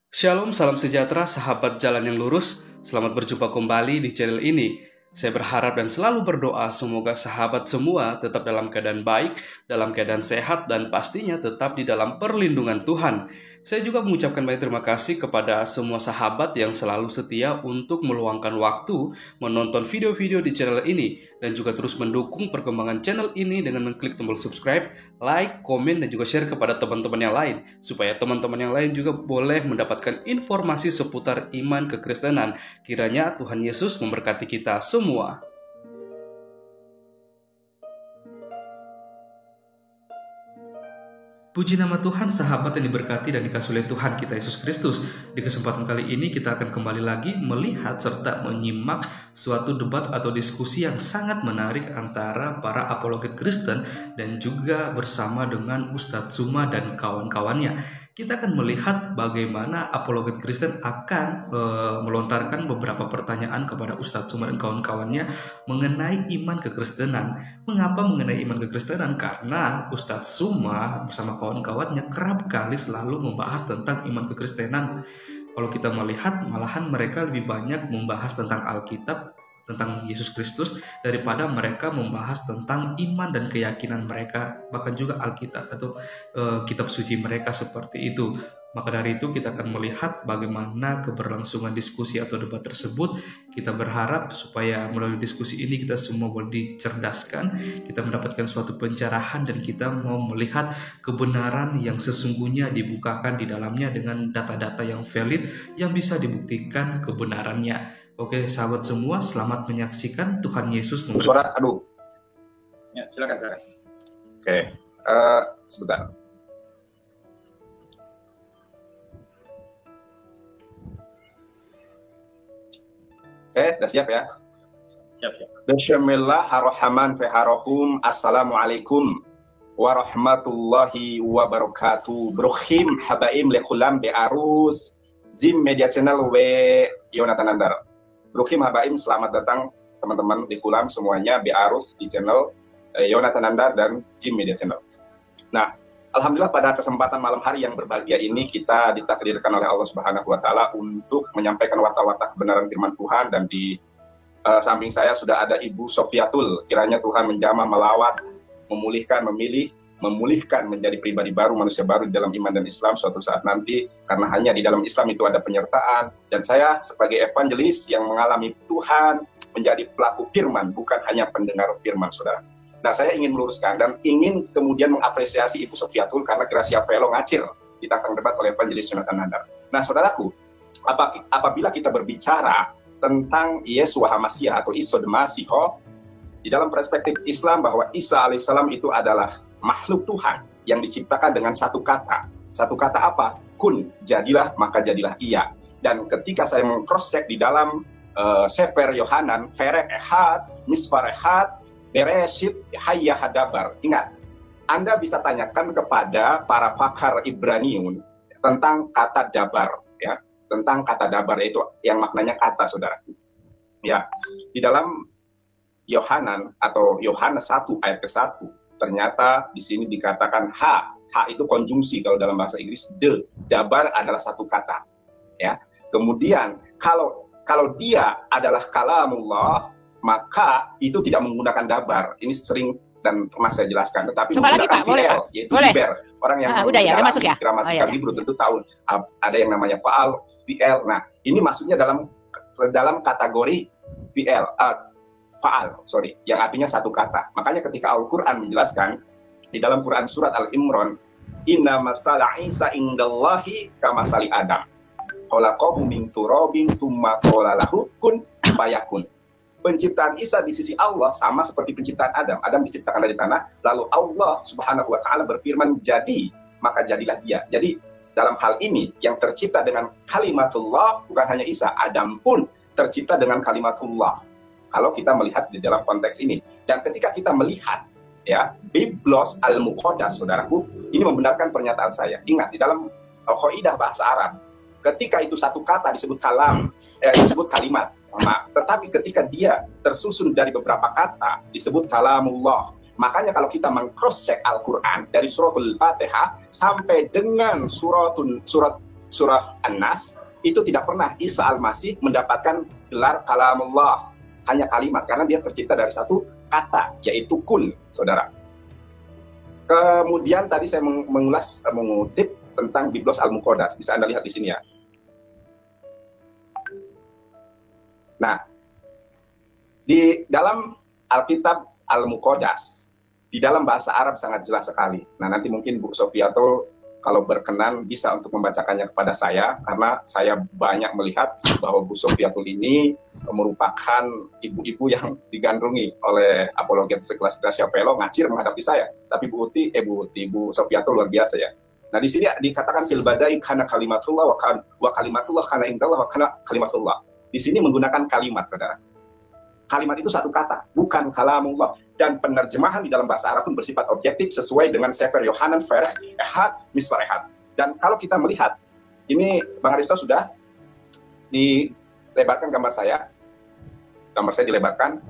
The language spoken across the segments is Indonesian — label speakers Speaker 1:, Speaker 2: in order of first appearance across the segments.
Speaker 1: Shalom, salam sejahtera, sahabat jalan yang lurus. Selamat berjumpa kembali di channel ini. Saya berharap dan selalu berdoa semoga sahabat semua tetap dalam keadaan baik, dalam keadaan sehat, dan pastinya tetap di dalam perlindungan Tuhan. Saya juga mengucapkan banyak terima kasih kepada semua sahabat yang selalu setia untuk meluangkan waktu menonton video-video di channel ini dan juga terus mendukung perkembangan channel ini dengan mengklik tombol subscribe, like, komen, dan juga share kepada teman-teman yang lain supaya teman-teman yang lain juga boleh mendapatkan informasi seputar iman kekristenan. Kiranya Tuhan Yesus memberkati kita semua. Puji nama Tuhan, sahabat yang diberkati dan dikasihi oleh Tuhan kita Yesus Kristus. Di kesempatan kali ini kita akan kembali lagi melihat serta menyimak suatu debat atau diskusi yang sangat menarik antara para apologet Kristen dan juga bersama dengan Ustadz Tsuma dan kawan-kawannya. Kita akan melihat bagaimana apologet Kristen akan melontarkan beberapa pertanyaan kepada Ustadz Tsuma dan kawan-kawannya mengenai iman kekristenan. Mengapa mengenai iman kekristenan? Karena Ustadz Tsuma bersama kawan-kawannya kerap kali selalu membahas tentang iman kekristenan. Kalau kita melihat, malahan mereka lebih banyak membahas tentang Alkitab, tentang Yesus Kristus, daripada mereka membahas tentang iman dan keyakinan mereka, bahkan juga Alkitab atau kitab suci mereka seperti itu. Maka dari itu kita akan melihat bagaimana keberlangsungan diskusi atau debat tersebut. Kita berharap supaya melalui diskusi ini kita semua boleh dicerdaskan, kita mendapatkan suatu pencerahan dan kita mau melihat kebenaran yang sesungguhnya dibukakan di dalamnya dengan data-data yang valid yang bisa dibuktikan kebenarannya. Oke, sahabat semua, selamat menyaksikan. Tuhan Yesus memberkati.
Speaker 2: Suara, aduh. Ya, silakan. Oke, sebentar. Oke, udah siap ya? Siap. Bismillahirrahmanirrahim. Assalamualaikum warahmatullahi wabarakatuh. Brohim habaim lekulam bearus zim media channel we Yonatan Andar. Brohim habaim, selamat datang teman-teman di Kulam semuanya, Bearus di channel Yonatan Andar dan Jim Media Channel. Nah, alhamdulillah pada kesempatan malam hari yang berbahagia ini kita ditakdirkan oleh Allah Subhanahu wa taala untuk menyampaikan warta-warta kebenaran firman Tuhan, dan di samping saya sudah ada Ibu Sofiatul. Kiranya Tuhan menjamah, melawat, memulihkan, memulihkan menjadi pribadi baru, manusia baru di dalam iman dan Islam suatu saat nanti, karena hanya di dalam Islam itu ada penyertaan. Dan saya sebagai evangelis yang mengalami Tuhan menjadi pelaku firman, bukan hanya pendengar firman, saudara. Nah, saya ingin meluruskan dan ingin kemudian mengapresiasi Ibu Sofiatul karena Gracia Velo ngacir ditantang debat oleh evangelis Yonatan Nandar. Nah, saudaraku, apabila kita berbicara tentang Yesus Hamasiah atau Isa Masiho, di dalam perspektif Islam bahwa Isa alaihissalam itu adalah makhluk Tuhan yang diciptakan dengan satu kata. Satu kata apa? Kun, jadilah, maka jadilah ia. Dan ketika saya meng-cross check di dalam Sefer Yohanan, Ferek Ehad, Misfar Ehad, Bereshit, Hayya Hadabar. Ingat, Anda bisa tanyakan kepada para pakar Ibraniun tentang kata dabar, ya, tentang kata dabar, yaitu yang maknanya kata, saudara. Ya, di dalam Yohanan atau Yohanes 1 ayat ke-1, ternyata di sini dikatakan H itu konjungsi kalau dalam bahasa Inggris, dabar adalah satu kata, ya. Kemudian kalau dia adalah kalamullah, maka itu tidak menggunakan dabar. Ini sering dan pernah saya jelaskan, tetapi
Speaker 3: coba
Speaker 2: menggunakan
Speaker 3: lagi, Pak. Boleh, Pak?
Speaker 2: yaitu
Speaker 3: Boleh.
Speaker 2: Iber. Orang yang
Speaker 3: udah ya, udah masuk ya.
Speaker 2: gramatikal Hebrew tentu tahu ada yang namanya faal, VL. Nah, ini maksudnya dalam kategori VL, faal, yang artinya satu kata. Makanya ketika Al-Quran menjelaskan di dalam Quran surat Al-Imran, inna masala Isa indallahi kamasali Adam, khalaqahu min turabin tsumma qala lahu kun fayakun. Penciptaan Isa di sisi Allah sama seperti penciptaan Adam. Adam diciptakan dari tanah, lalu Allah Subhanahu wa taala berfirman jadi, maka jadilah dia. Jadi dalam hal ini yang tercipta dengan kalimatullah bukan hanya Isa, Adam pun tercipta dengan kalimatullah. Kalau kita melihat di dalam konteks ini, dan ketika kita melihat, ya, Biblos al-Muqaddas, saudaraku, ini membenarkan pernyataan saya. Ingat, di dalam Qaidah bahasa Arab, ketika itu satu kata disebut disebut kalimat. Nah, tetapi ketika dia tersusun dari beberapa kata disebut kalamullah. Makanya kalau kita meng-cross check Al-Quran dari suratul Fatihah sampai dengan surat surah An-Nas, itu tidak pernah Isa al-Masih mendapatkan gelar kalamullah, hanya kalimat, karena dia tercipta dari satu kata, yaitu kun, saudara. Kemudian tadi saya mengutip tentang Biblos Al-Muqaddas, bisa Anda lihat di sini ya. Nah, di dalam Alkitab Al-Muqaddas, di dalam bahasa Arab sangat jelas sekali. Nah, nanti mungkin Bu Sofiatul kalau berkenan bisa untuk membacakannya kepada saya, karena saya banyak melihat bahwa Bu Sofiatul ini merupakan ibu-ibu yang digandrungi oleh apologet sekelas Gracia Pelo, ngacir menghadapi saya. Tapi Bu Sofiatul luar biasa ya. Nah, di sini dikatakan fil badai kana kalimatullah wa kalimatullah kana indallah wa kana kalimatullah. Di sini menggunakan kalimat, saudara. Kalimat itu satu kata, bukan kalamullah. Dan penerjemahan di dalam bahasa Arab pun bersifat objektif sesuai dengan Sefer Yohanan Fereh Ehad Misfar Ehad. Dan kalau kita melihat, ini Bang Aristo sudah dilebarkan gambar saya dilebarkan.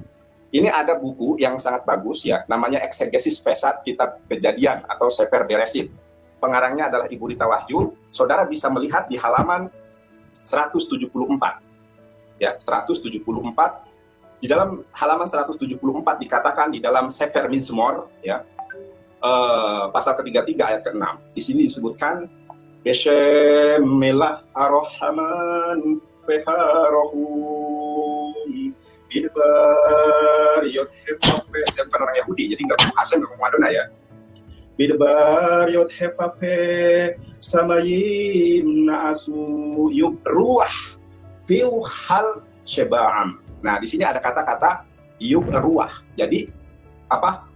Speaker 2: Ini ada buku yang sangat bagus ya, namanya Eksegesis Fesat Kitab Kejadian atau Sefer Bereshit. Pengarangnya adalah Ibu Rita Wahyu. Saudara bisa melihat di halaman 174. Ya, 174. Di dalam halaman 174 dikatakan di dalam Sefer Mizmor ya, pasal ke-33 ayat ke-6. Di sini disebutkan Bismillah ar-Rahman Rahim Bidbar Yodhefafe. Saya bukan orang Yahudi, jadi nggak ngomong Hasem, nggak ngomong Madonna ya. Bidbar Yodhefafe Samayim Na'asu Yubruah Fiuhal Sheba'am. Nah, di sini ada kata-kata yub ruah. Jadi apa?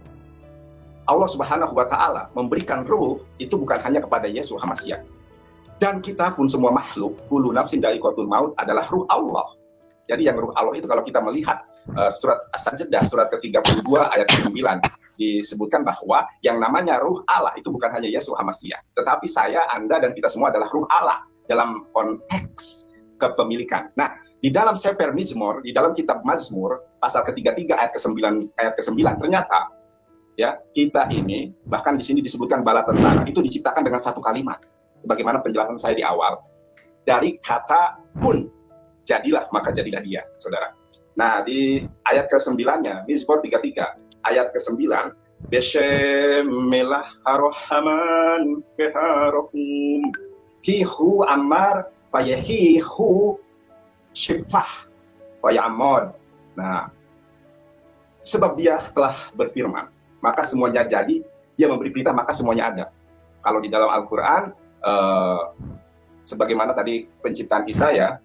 Speaker 2: Allah Subhanahu wa taala memberikan ruh itu bukan hanya kepada Yesus Hamasiah. Dan kita pun semua makhluk, kullu nafsin dha'iqatul maut adalah ruh Allah. Jadi yang ruh Allah itu kalau kita melihat surat As-Sajdah surat ke-32 ayat ke-9 disebutkan bahwa yang namanya ruh Allah itu bukan hanya Yesus Hamasiah, tetapi saya, Anda dan kita semua adalah ruh Allah dalam konteks kepemilikan. Nah, di dalam Sefer Mizmor, di dalam kitab Mazmur, pasal ke-33 ayat ke-9 ternyata ya, kita ini bahkan di sini disebutkan bala tentara itu diciptakan dengan satu kalimat. Sebagaimana penjelasan saya di awal, dari kata kun, jadilah maka jadilah dia, saudara. Nah, di ayat ke-9-nya, Mizmor 33, ayat ke-9, Bismillah ar-Rahman Rahim Hihu Ammar Fayahihu Syifah wa Ya'mud. Nah, sebab dia telah berfirman, maka semuanya jadi, dia memberi perintah, maka semuanya ada. Kalau di dalam Al-Quran, sebagaimana tadi penciptaan Isa ya,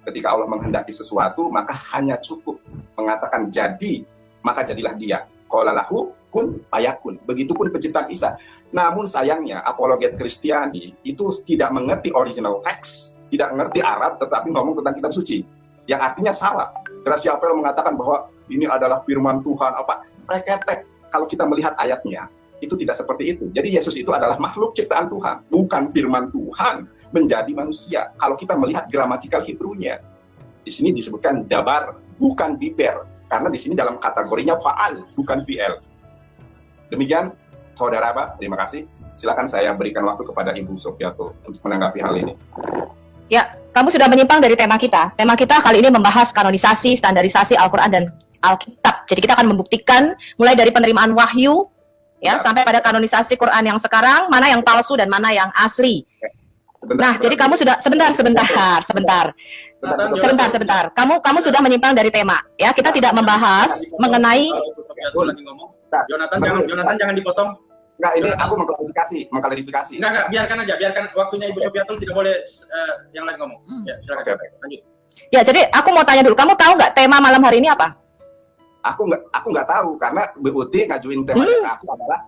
Speaker 2: ketika Allah menghendaki sesuatu, maka hanya cukup mengatakan jadi, maka jadilah dia. Qala lahu kun fayakun. Begitupun penciptaan Isa. Namun sayangnya, apologet Kristiani itu tidak mengerti original text, tidak mengerti Arab, tetapi ngomong tentang kitab suci, yang artinya salah. Gracia Pelo mengatakan bahwa ini adalah firman Tuhan, apa? Preketek. Kalau kita melihat ayatnya, itu tidak seperti itu. Jadi Yesus itu adalah makhluk ciptaan Tuhan, bukan firman Tuhan menjadi manusia. Kalau kita melihat gramatikal Hebrew-nya, di sini disebutkan dabar, bukan diber, karena di sini dalam kategorinya fa'al, bukan fi'el. Demikian, saudara Pak, terima kasih. Silakan saya berikan waktu kepada Ibu Sofiatul untuk menanggapi hal ini.
Speaker 3: Ya, kamu sudah menyimpang dari tema kita. Tema kita kali ini membahas kanonisasi, standarisasi Al-Quran dan Alkitab. Jadi kita akan membuktikan mulai dari penerimaan wahyu ya sampai pada kanonisasi Quran yang sekarang, mana yang palsu dan mana yang asli. Nah, jadi kamu sudah sebentar. Kamu sudah menyimpang dari tema. Ya, kita tidak membahas mengenai
Speaker 4: Jonathan jangan dipotong.
Speaker 2: Enggak, ini aku mengklarifikasi.
Speaker 4: Enggak, biarkan waktunya Ibu Sofiatul, tidak boleh yang lain ngomong. Ya, silakan. Lanjut.
Speaker 3: Ya, jadi aku mau tanya dulu, kamu tahu nggak tema malam hari ini apa?
Speaker 2: Aku nggak tahu, karena Bu Uti ngajuin tema ke aku adalah,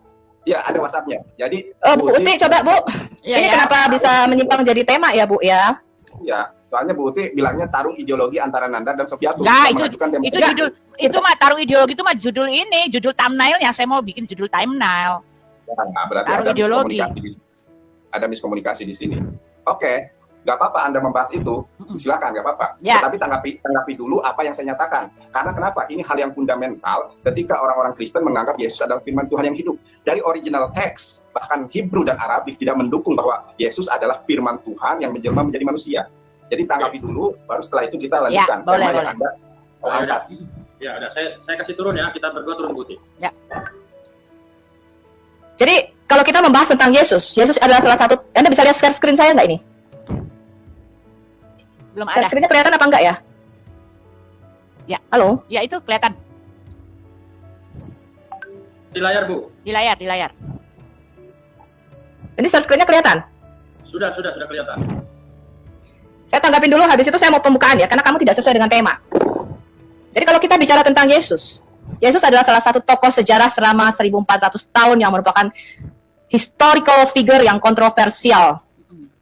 Speaker 2: ya ada WhatsApp-nya. Jadi
Speaker 3: Bu Uti coba Bu, ini kenapa bisa menyimpang jadi tema ya Bu ya?
Speaker 2: Ya, soalnya Bu Uti bilangnya tarung ideologi antara Nanda dan Sofiatul.
Speaker 5: Nah, itu judul mah tarung ideologi itu mah judul thumbnailnya. Saya mau bikin judul thumbnail.
Speaker 2: Nah, berarti ada miskomunikasi di sini. Oke, nggak apa-apa Anda membahas itu. silakan, nggak apa-apa.
Speaker 5: Ya.
Speaker 2: Tetapi tanggapi dulu apa yang saya nyatakan. Karena kenapa? Ini hal yang fundamental ketika orang-orang Kristen menganggap Yesus adalah firman Tuhan yang hidup. Dari original text, bahkan Hebrew dan Arabik tidak mendukung bahwa Yesus adalah firman Tuhan yang menjelma menjadi manusia. Jadi tanggapi dulu, baru setelah itu kita lanjutkan.
Speaker 5: Ya, boleh,
Speaker 2: tema
Speaker 5: boleh.
Speaker 2: yang Anda mau angkat.
Speaker 4: Ya, udah saya kasih turun ya, kita berdua turun putih.
Speaker 5: Ya.
Speaker 3: Jadi kalau kita membahas tentang Yesus, Yesus adalah salah satu. Anda bisa lihat share screen saya nggak ini?
Speaker 5: Belum
Speaker 3: Share
Speaker 5: ada.
Speaker 3: screen-nya kelihatan apa enggak ya?
Speaker 5: Ya.
Speaker 3: Halo?
Speaker 5: Ya itu kelihatan
Speaker 4: Di layar, Bu.
Speaker 5: di layar.
Speaker 3: Ini share screen-nya kelihatan?
Speaker 4: Sudah kelihatan.
Speaker 3: Saya tanggapin dulu, habis itu saya mau pembukaan ya, karena kamu tidak sesuai dengan tema. Jadi kalau kita bicara tentang Yesus, Yesus adalah salah satu tokoh sejarah selama 1400 tahun yang merupakan historical figure yang kontroversial.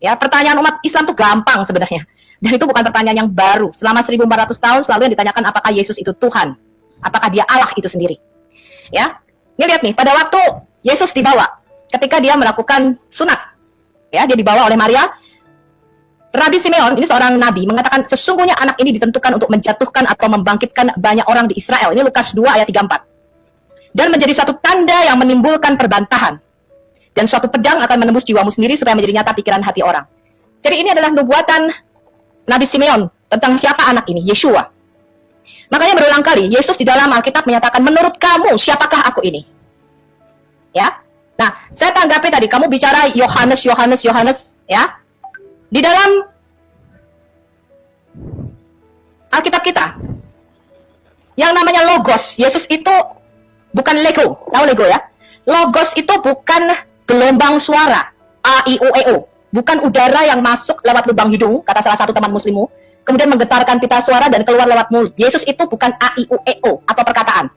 Speaker 3: Ya, pertanyaan umat Islam itu gampang sebenarnya. Dan itu bukan pertanyaan yang baru. Selama 1400 tahun selalu yang ditanyakan apakah Yesus itu Tuhan? Apakah dia Allah itu sendiri? Ya. Ini lihat nih, pada waktu Yesus dibawa, ketika dia melakukan sunat, ya, dia dibawa oleh Maria. Rabi Simeon, ini seorang nabi, mengatakan sesungguhnya anak ini ditentukan untuk menjatuhkan atau membangkitkan banyak orang di Israel. Ini Lukas 2 ayat 34. Dan menjadi suatu tanda yang menimbulkan perbantahan. Dan suatu pedang akan menembus jiwamu sendiri supaya menjadi nyata pikiran hati orang. Jadi ini adalah nubuatan Nabi Simeon tentang siapa anak ini, Yeshua. Makanya berulang kali, Yesus di dalam Alkitab menyatakan, menurut kamu, siapakah aku ini? Ya. Nah, saya tanggapi tadi, kamu bicara Yohanes, ya. Di dalam Alkitab kita, yang namanya Logos, Yesus itu bukan Lego, tahu Lego ya? Logos itu bukan gelombang suara, A-I-U-E-O, bukan udara yang masuk lewat lubang hidung, kata salah satu teman muslimmu, kemudian menggetarkan pita suara dan keluar lewat mulut. Yesus itu bukan A-I-U-E-O atau perkataan.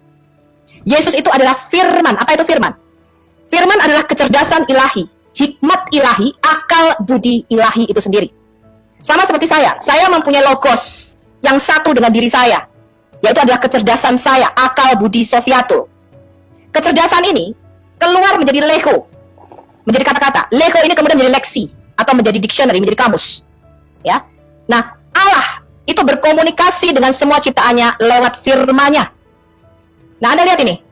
Speaker 3: Yesus itu adalah firman. Apa itu firman? Firman adalah kecerdasan ilahi, hikmat ilahi, akal budi ilahi itu sendiri. Sama seperti saya mempunyai logos yang satu dengan diri saya, yaitu adalah kecerdasan saya, akal budi sofiatul. Kecerdasan ini keluar menjadi lego, menjadi kata-kata. Lego ini kemudian menjadi leksi atau menjadi dictionary, menjadi kamus. Ya. Nah, Allah itu berkomunikasi dengan semua ciptaannya lewat firman-Nya. Nah, Anda lihat ini.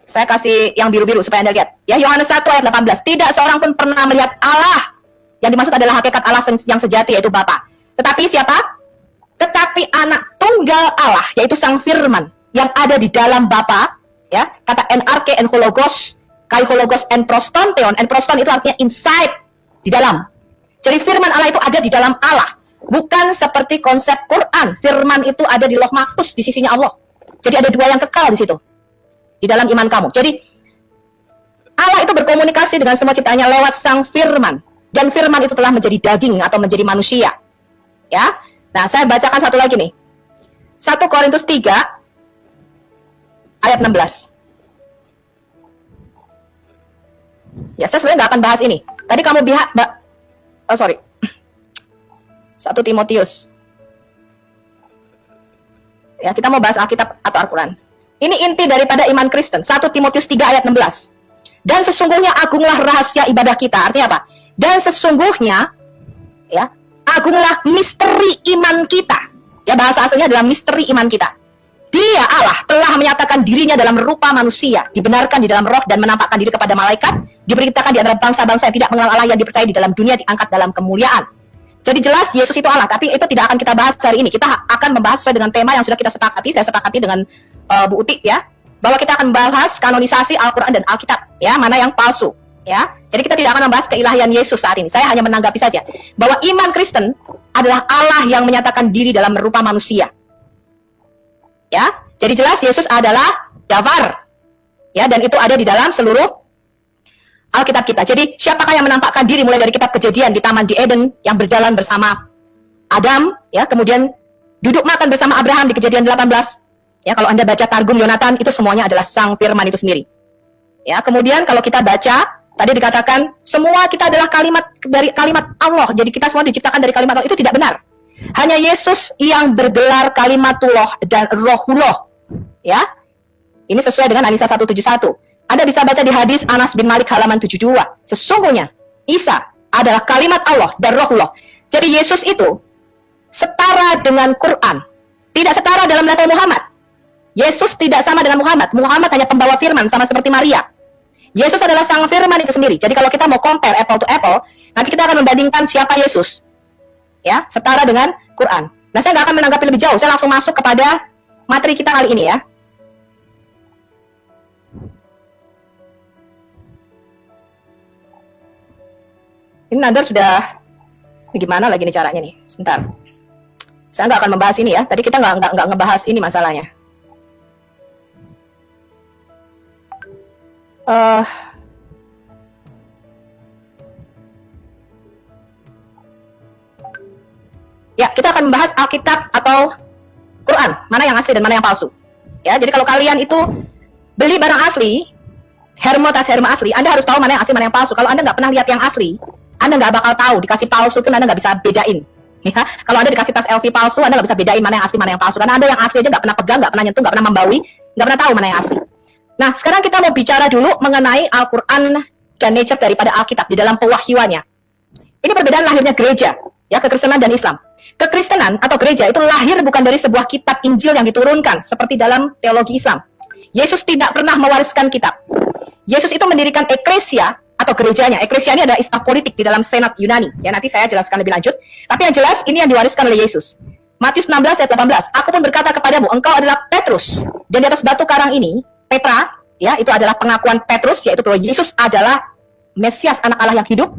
Speaker 3: Saya kasih yang biru-biru supaya Anda lihat. Ya, Yohanes 1 ayat 18. Tidak seorang pun pernah melihat Allah. Yang dimaksud adalah hakikat Allah yang sejati, yaitu Bapa. Tetapi siapa? Tetapi anak tunggal Allah, yaitu Sang Firman, yang ada di dalam Bapa. Ya, kata NRK en hologos, kai hologos en proston, teon. En proston itu artinya inside, di dalam. Jadi firman Allah itu ada di dalam Allah. Bukan seperti konsep Quran. Firman itu ada di Lauh Mahfuz, di sisinya Allah. Jadi ada dua yang kekal di situ. Di dalam iman kamu. Jadi Allah itu berkomunikasi dengan semua ciptaannya lewat Sang Firman, dan Firman itu telah menjadi daging atau menjadi manusia. Ya. Nah, saya bacakan satu lagi nih. 1 Korintus 3 ayat 16. Ya, saya sebenarnya nggak akan bahas ini. Tadi kamu 1 Timotius. Ya, kita mau bahas Alkitab atau Al-Quran. Ini inti daripada iman Kristen. 1 Timotius 3 ayat 16. Dan sesungguhnya agunglah rahasia ibadah kita. Artinya apa? Dan sesungguhnya, ya, agunglah misteri iman kita. Ya, bahasa aslinya adalah misteri iman kita. Dia, Allah, telah menyatakan dirinya dalam rupa manusia, dibenarkan di dalam roh dan menampakkan diri kepada malaikat, diberitakan di antara bangsa-bangsa yang tidak mengenal Allah, yang dipercaya di dalam dunia, diangkat dalam kemuliaan. Jadi jelas Yesus itu Allah, tapi itu tidak akan kita bahas hari ini. Kita akan membahas sesuai dengan tema yang sudah kita sepakati. Saya sepakati dengan Bu Uti, ya, bahwa kita akan membahas kanonisasi Al-Quran dan Alkitab, ya, mana yang palsu, ya. Jadi kita tidak akan membahas keilahian Yesus saat ini. Saya hanya menanggapi saja bahwa iman Kristen adalah Allah yang menyatakan diri dalam rupa manusia, ya. Jadi jelas Yesus adalah Davar, ya, dan itu ada di dalam seluruh Alkitab kita. Jadi siapakah yang menampakkan diri mulai dari kitab Kejadian di Taman di Eden yang berjalan bersama Adam, ya, kemudian duduk makan bersama Abraham di Kejadian 18. Ya, kalau Anda baca Targum Yonatan, itu semuanya adalah Sang Firman itu sendiri. Ya, kemudian kalau kita baca, tadi dikatakan semua kita adalah kalimat dari kalimat Allah. Jadi kita semua diciptakan dari kalimat Allah. Itu tidak benar. Hanya Yesus yang bergelar kalimatullah dan rohullah. Ya. Ini sesuai dengan An-Nisa 171. Anda bisa baca di hadis Anas bin Malik halaman 72. Sesungguhnya Isa adalah kalimat Allah dan Rohullah. Jadi Yesus itu setara dengan Quran, tidak setara dalam level Muhammad. Yesus tidak sama dengan Muhammad. Muhammad hanya pembawa firman, sama seperti Maria. Yesus adalah sang firman itu sendiri. Jadi kalau kita mau compare apple to apple, nanti kita akan membandingkan siapa Yesus, ya, setara dengan Quran. Nah, saya nggak akan menanggapi lebih jauh. Saya langsung masuk kepada materi kita kali ini, ya. Ini Nandar sudah, ini gimana lagi nih caranya nih? Sebentar. Saya nggak akan membahas ini ya. Tadi kita nggak ngebahas ini masalahnya. Ya, kita akan membahas Alkitab atau Quran, mana yang asli dan mana yang palsu. Ya, jadi kalau kalian itu beli barang asli, hermotas herma asli, Anda harus tahu mana yang asli, mana yang palsu. Kalau Anda nggak pernah lihat yang asli, Anda nggak bakal tahu. Dikasih palsu pun Anda nggak bisa bedain. Ya, kalau Anda dikasih tas LV palsu, Anda nggak bisa bedain mana yang asli, mana yang palsu. Karena Anda yang asli aja nggak pernah pegang, nggak pernah nyentuh, nggak pernah membawi, nggak pernah tahu mana yang asli. Nah, sekarang kita mau bicara dulu mengenai Al-Quran dan nature daripada Alkitab di dalam pewahyuannya. Ini perbedaan lahirnya gereja, ya, kekristenan dan Islam. Kekristenan atau gereja itu lahir bukan dari sebuah kitab Injil yang diturunkan seperti dalam teologi Islam. Yesus tidak pernah mewariskan kitab. Yesus itu mendirikan eklesia atau gerejanya. Eklesia ini adalah istilah politik di dalam senat Yunani. Ya, nanti saya jelaskan lebih lanjut. Tapi yang jelas ini yang diwariskan oleh Yesus. Matius 16 ayat 18. Aku pun berkata kepadamu, engkau adalah Petrus, dan di atas batu karang ini, Petra, ya, itu adalah pengakuan Petrus, yaitu bahwa Yesus adalah Mesias, anak Allah yang hidup.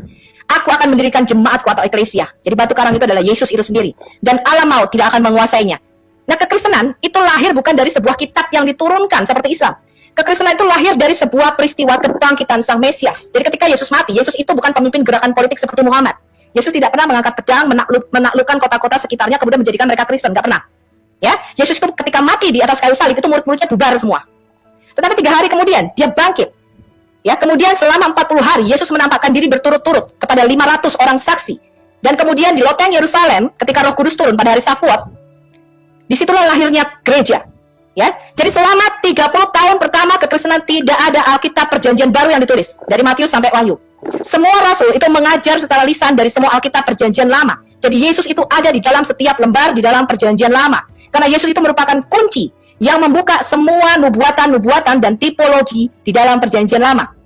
Speaker 3: Aku akan mendirikan jemaatku atau eklesia. Jadi batu karang itu adalah Yesus itu sendiri. Dan alam maut tidak akan menguasainya. Nah, kekristenan itu lahir bukan dari sebuah kitab yang diturunkan seperti Islam. Kekristenan itu lahir dari sebuah peristiwa kebangkitan sang Mesias. Jadi ketika Yesus mati, Yesus itu bukan pemimpin gerakan politik seperti Muhammad. Yesus tidak pernah mengangkat pedang, menaklukkan kota-kota sekitarnya, kemudian menjadikan mereka Kristen. Nggak pernah. Ya, Yesus itu ketika mati di atas kayu salib, itu murid-muridnya bubar semua. Tetapi 3 hari kemudian, dia bangkit. Ya, kemudian selama 40 hari, Yesus menampakkan diri berturut-turut kepada 500 orang saksi. Dan kemudian di loteng Yerusalem, ketika Roh Kudus turun pada hari Safuat, disitulah lahirnya gereja. Ya, jadi selama 30 tahun pertama kekristenan tidak ada Alkitab Perjanjian Baru yang ditulis dari Matius sampai Wahyu. Semua rasul itu mengajar secara lisan dari semua Alkitab Perjanjian Lama. Jadi Yesus itu ada di dalam setiap lembar di dalam Perjanjian Lama. Karena Yesus itu merupakan kunci yang membuka semua nubuatan-nubuatan dan tipologi di dalam Perjanjian Lama.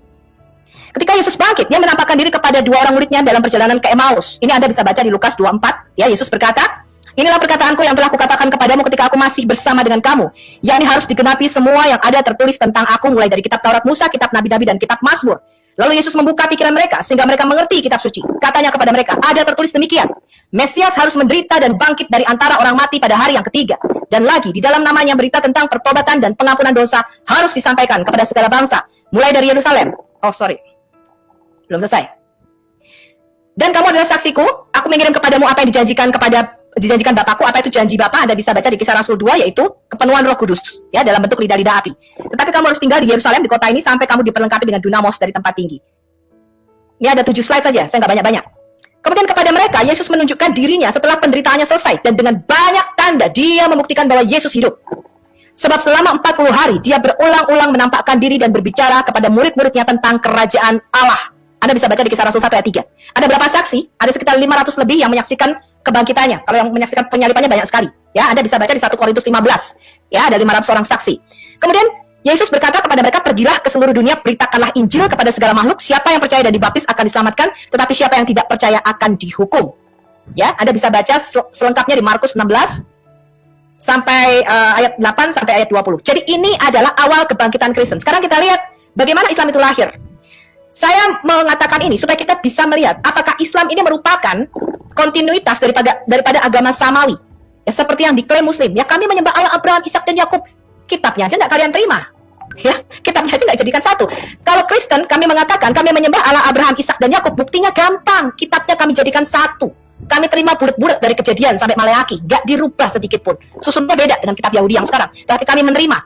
Speaker 3: Ketika Yesus bangkit, dia menampakkan diri kepada 2 orang muridnya dalam perjalanan ke Emmaus. Ini Anda bisa baca di Lukas 24. Ya, Yesus berkata, inilah perkataanku yang telah kukatakan kepadamu ketika aku masih bersama dengan kamu. Yakni harus digenapi semua yang ada tertulis tentang aku, mulai dari kitab Taurat Musa, kitab Nabi-Nabi, dan kitab Mazmur. Lalu Yesus membuka pikiran mereka, sehingga mereka mengerti kitab suci. Katanya kepada mereka, ada tertulis demikian. Mesias harus menderita dan bangkit dari antara orang mati pada hari yang ketiga. Dan lagi, di dalam namanya berita tentang pertobatan dan pengampunan dosa harus disampaikan kepada segala bangsa. Mulai dari Yerusalem. Oh, sorry. Belum selesai. Dan kamu adalah saksiku, aku mengirim kepadamu apa yang dijanjikan Bapakku. Apa itu janji Bapa? Anda bisa baca di Kisah Rasul 2, yaitu kepenuhan Roh Kudus, ya, dalam bentuk lidah-lidah api. Tetapi kamu harus tinggal di Yerusalem, di kota ini, sampai kamu diperlengkapi dengan dunamos dari tempat tinggi. Ini ada 7 slide saja, saya nggak banyak-banyak. Kemudian kepada mereka, Yesus menunjukkan dirinya setelah penderitaannya selesai, dan dengan banyak tanda, dia membuktikan bahwa Yesus hidup. Sebab selama 40 hari, dia berulang-ulang menampakkan diri dan berbicara kepada murid-muridnya tentang kerajaan Allah. Anda bisa baca di Kisah Rasul 1 ayat 3. Ada berapa saksi? Ada sekitar 500 lebih yang menyaksikan kebangkitannya. Kalau yang menyaksikan penyalibannya banyak sekali. Ya, Anda bisa baca di 1 Korintus 15. Ya, ada 500 orang saksi. Kemudian Yesus berkata kepada mereka, pergilah ke seluruh dunia, beritakanlah Injil kepada segala makhluk. Siapa yang percaya dan dibaptis akan diselamatkan, tetapi siapa yang tidak percaya akan dihukum. Ya, Anda bisa baca selengkapnya di Markus 16 sampai ayat 8 sampai ayat 20. Jadi ini adalah awal kebangkitan Kristen. Sekarang kita lihat bagaimana Islam itu lahir. Saya mengatakan ini supaya kita bisa melihat apakah Islam ini merupakan kontinuitas daripada agama Samawi. Ya, seperti yang diklaim Muslim. Ya, kami menyembah Allah Abraham, Ishak, dan Yakub. Kitabnya aja nggak kalian terima. Ya, kitabnya aja nggak jadikan satu. Kalau Kristen, kami mengatakan kami menyembah Allah Abraham, Ishak, dan Yakub. Buktinya gampang. Kitabnya kami jadikan satu. Kami terima bulat-bulat dari Kejadian sampai Maleaki. Nggak dirubah sedikit pun. Susunnya beda dengan kitab Yahudi yang sekarang. Tapi kami menerima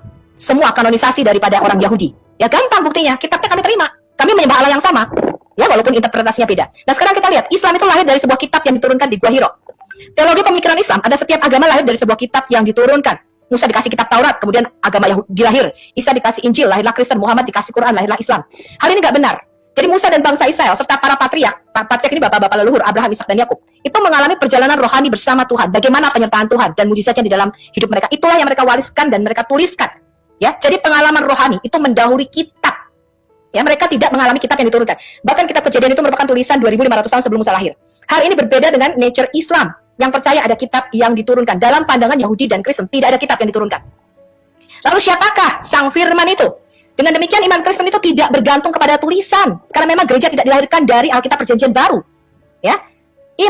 Speaker 3: semua kanonisasi daripada orang Yahudi. Ya, gampang buktinya. Kitabnya kami terima. Kami menyembah Allah yang sama, ya, walaupun interpretasinya beda. Nah, sekarang kita lihat, Islam itu lahir dari sebuah kitab yang diturunkan di Gua Hiro. Teologi pemikiran Islam, ada setiap agama lahir dari sebuah kitab yang diturunkan. Musa dikasih kitab Taurat, kemudian agama Yahudi lahir. Isa dikasih Injil, lahirlah Kristen. Muhammad dikasih Quran, lahirlah Islam. Hal ini nggak benar. Jadi Musa dan bangsa Israel serta para patriark ini bapak-bapak leluhur Abraham, Ishak dan Yakub, itu mengalami perjalanan rohani bersama Tuhan. Bagaimana penyertaan Tuhan dan mujizatnya di dalam hidup mereka. Itulah yang mereka wariskan dan mereka tuliskan. Ya, jadi pengalaman rohani itu mendahului kitab. Ya, mereka tidak mengalami kitab yang diturunkan. Bahkan kitab Kejadian itu merupakan tulisan 2500 tahun sebelum Musa lahir. Hal ini berbeda dengan nature Islam yang percaya ada kitab yang diturunkan. Dalam pandangan Yahudi dan Kristen tidak ada kitab yang diturunkan. Lalu siapakah Sang Firman itu? Dengan demikian iman Kristen itu tidak bergantung kepada tulisan, karena memang gereja tidak dilahirkan dari Alkitab Perjanjian Baru. Ya,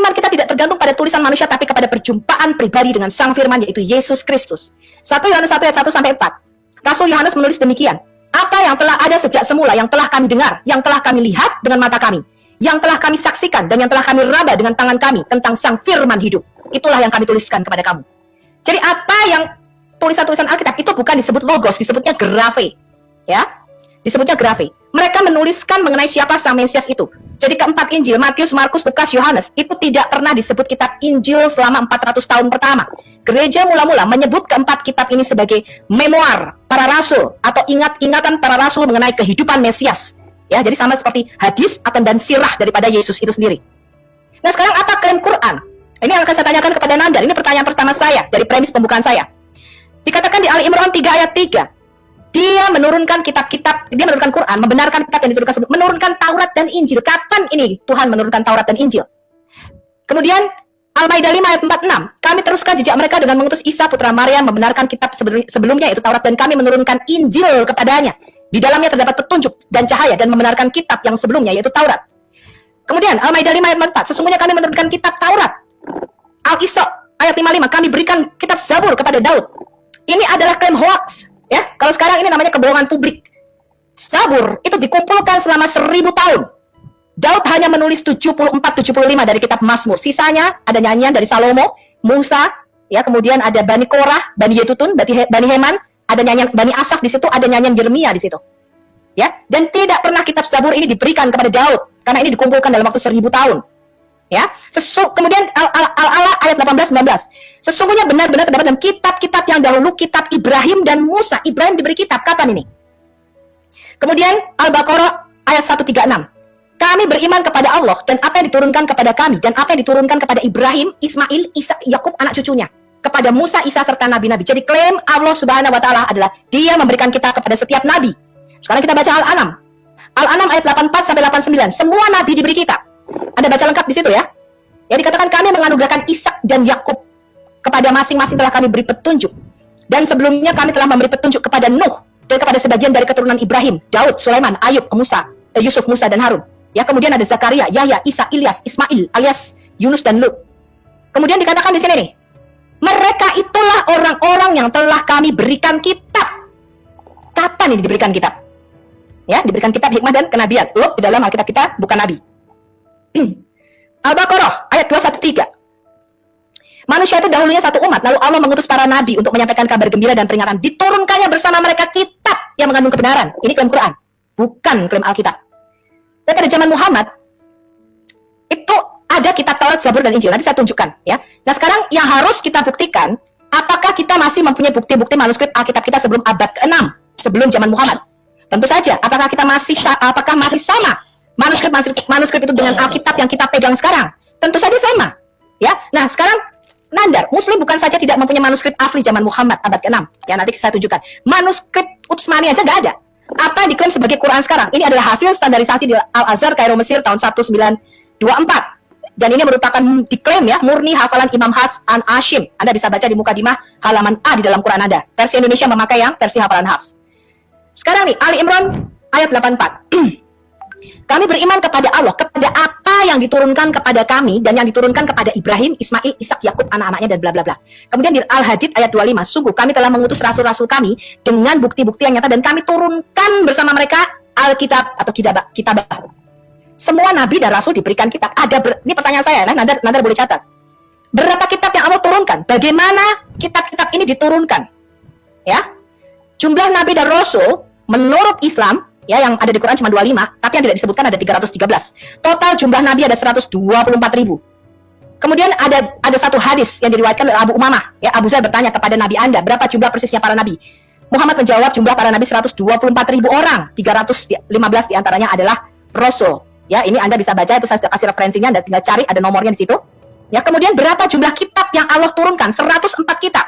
Speaker 3: iman kita tidak tergantung pada tulisan manusia, tapi kepada perjumpaan pribadi dengan Sang Firman, yaitu Yesus Kristus. 1 Yohanes 1 ayat 1-4. Rasul Yohanes menulis demikian. Apa yang telah ada sejak semula, yang telah kami dengar, yang telah kami lihat dengan mata kami, yang telah kami saksikan, dan yang telah kami raba dengan tangan kami tentang Sang Firman hidup. Itulah yang kami tuliskan kepada kamu. Jadi apa yang tulisan-tulisan Alkitab itu bukan disebut logos, disebutnya grafe. Ya, disebutnya grafe. Mereka menuliskan mengenai siapa Sang Mesias itu. Jadi keempat Injil, Matius, Markus, Lukas, Yohanes, itu tidak pernah disebut kitab Injil selama 400 tahun pertama. Gereja mula-mula menyebut keempat kitab ini sebagai memoir para rasul atau ingat-ingatan para rasul mengenai kehidupan Mesias. Ya, jadi sama seperti hadis atau dan sirah daripada Yesus itu sendiri. Nah, sekarang apa klaim Quran? Ini yang akan saya tanyakan kepada Nandar. Ini pertanyaan pertama saya dari premis pembukaan saya. Dikatakan di Ali Imran 3 ayat 3. Dia menurunkan kitab-kitab, dia menurunkan Quran, membenarkan kitab yang diturunkan sebelum, menurunkan Taurat dan Injil. Kapan ini Tuhan menurunkan Taurat dan Injil? Kemudian Al-Maidah 5 ayat 46. Kami teruskan jejak mereka dengan mengutus Isa putra Maryam membenarkan kitab sebelumnya yaitu Taurat, dan kami menurunkan Injil kepadanya. Di dalamnya terdapat petunjuk dan cahaya, dan membenarkan kitab yang sebelumnya yaitu Taurat. Kemudian Al-Maidah 5 ayat 4. Sesungguhnya kami menurunkan kitab Taurat. Al-Isra ayat 55. Kami berikan kitab Zabur kepada Daud. Ini adalah klaim hoax. Ya, kalau sekarang ini namanya kebohongan publik. Zabur itu dikumpulkan selama 1000 tahun. Daud hanya menulis 74-75 dari kitab Mazmur. Sisanya ada nyanyian dari Salomo, Musa, ya, kemudian ada Bani Korah, Bani Yedutun, Bani Heman, ada nyanyian Bani Asaf di situ, ada nyanyian Yeremia di situ. Ya, dan tidak pernah kitab Zabur ini diberikan kepada Daud karena ini dikumpulkan dalam waktu 1000 tahun. Ya, kemudian Al-Ala ayat 18-19. Sesungguhnya benar-benar terdapat dalam kitab-kitab yang dahulu, kitab Ibrahim dan Musa. Ibrahim diberi kitab kapan ini? Kemudian Al-Baqarah ayat 136. Kami beriman kepada Allah dan apa yang diturunkan kepada kami dan apa yang diturunkan kepada Ibrahim, Ismail, Ishak, Yakub anak cucunya, kepada Musa, Isa serta nabi-nabi. Jadi klaim Allah Subhanahu wa taala adalah Dia memberikan kitab kepada setiap nabi. Sekarang kita baca Al-An'am. Al-An'am ayat 84-89. Semua nabi diberi kitab. Ada baca lengkap di situ ya. Ya, dikatakan kami menganugerahkan Ishak dan Yakub, kepada masing-masing telah kami beri petunjuk. Dan sebelumnya kami telah memberi petunjuk kepada Nuh dan kepada sebagian dari keturunan Ibrahim, Daud, Sulaiman, Ayub, Yusuf, Musa dan Harun. Ya, kemudian ada Zakaria, Yahya, Isa, Ilyas, Ismail, alias Yunus dan Lut. Kemudian dikatakan di sini nih, mereka itulah orang-orang yang telah kami berikan kitab. Kapan ini diberikan kitab? Ya, diberikan kitab hikmah dan kenabian. Loh, di dalam Alkitab kita bukan nabi. Al-Baqarah ayat 213. Manusia itu dahulunya satu umat, lalu Allah mengutus para nabi untuk menyampaikan kabar gembira dan peringatan. Diturunkannya bersama mereka kitab yang mengandung kebenaran. Ini klaim Quran, bukan klaim Alkitab. Dan pada zaman Muhammad itu ada kitab Taurat, Zabur dan Injil. Nanti saya tunjukkan ya. Nah, sekarang yang harus kita buktikan, apakah kita masih mempunyai bukti-bukti manuskrip Alkitab kita sebelum abad ke-6, sebelum zaman Muhammad? Tentu saja. Apakah masih sama manuskrip itu dengan Alkitab yang kita pegang sekarang? Tentu saja sama. Ya. Nah, sekarang Nandar, Muslim bukan saja tidak mempunyai manuskrip asli zaman Muhammad abad ke-6. Ya, nanti saya tunjukkan. Manuskrip Utsmani aja nggak ada. Apa yang diklaim sebagai Quran sekarang? Ini adalah hasil standarisasi di Al-Azhar, Kairo, Mesir tahun 1924. Dan ini merupakan diklaim ya, murni hafalan Imam Hasan Hashim. Anda bisa baca di mukadimah halaman A di dalam Quran Anda. Versi Indonesia memakai yang versi hafalan Hafs. Sekarang nih, Ali Imran ayat 84. Kami beriman kepada Allah, kepada apa yang diturunkan kepada kami dan yang diturunkan kepada Ibrahim, Ismail, Ishak, Yakub, anak-anaknya dan bla bla bla. Kemudian di Al-Hadid ayat 25, sungguh kami telah mengutus rasul-rasul kami dengan bukti-bukti yang nyata dan kami turunkan bersama mereka Alkitab atau kitabah. Semua nabi dan rasul diberikan kitab. Ini pertanyaan saya, Nandar boleh catat. Berapa kitab yang Allah turunkan? Bagaimana kitab-kitab ini diturunkan? Ya, jumlah nabi dan rasul menurut Islam ya, yang ada di Quran cuma 25, tapi yang tidak disebutkan ada 313. Total jumlah nabi ada 124.000. Kemudian ada satu hadis yang diriwayatkan oleh Abu Umamah. Ya, Abu Zar bertanya kepada Nabi Anda, berapa jumlah persisnya para nabi? Muhammad menjawab, jumlah para nabi 124.000 orang. 315 diantaranya adalah Rasul. Ya, ini Anda bisa baca, itu saya sudah kasih referensinya, Anda tinggal cari, ada nomornya di situ. Ya, kemudian berapa jumlah kitab yang Allah turunkan? 104 kitab.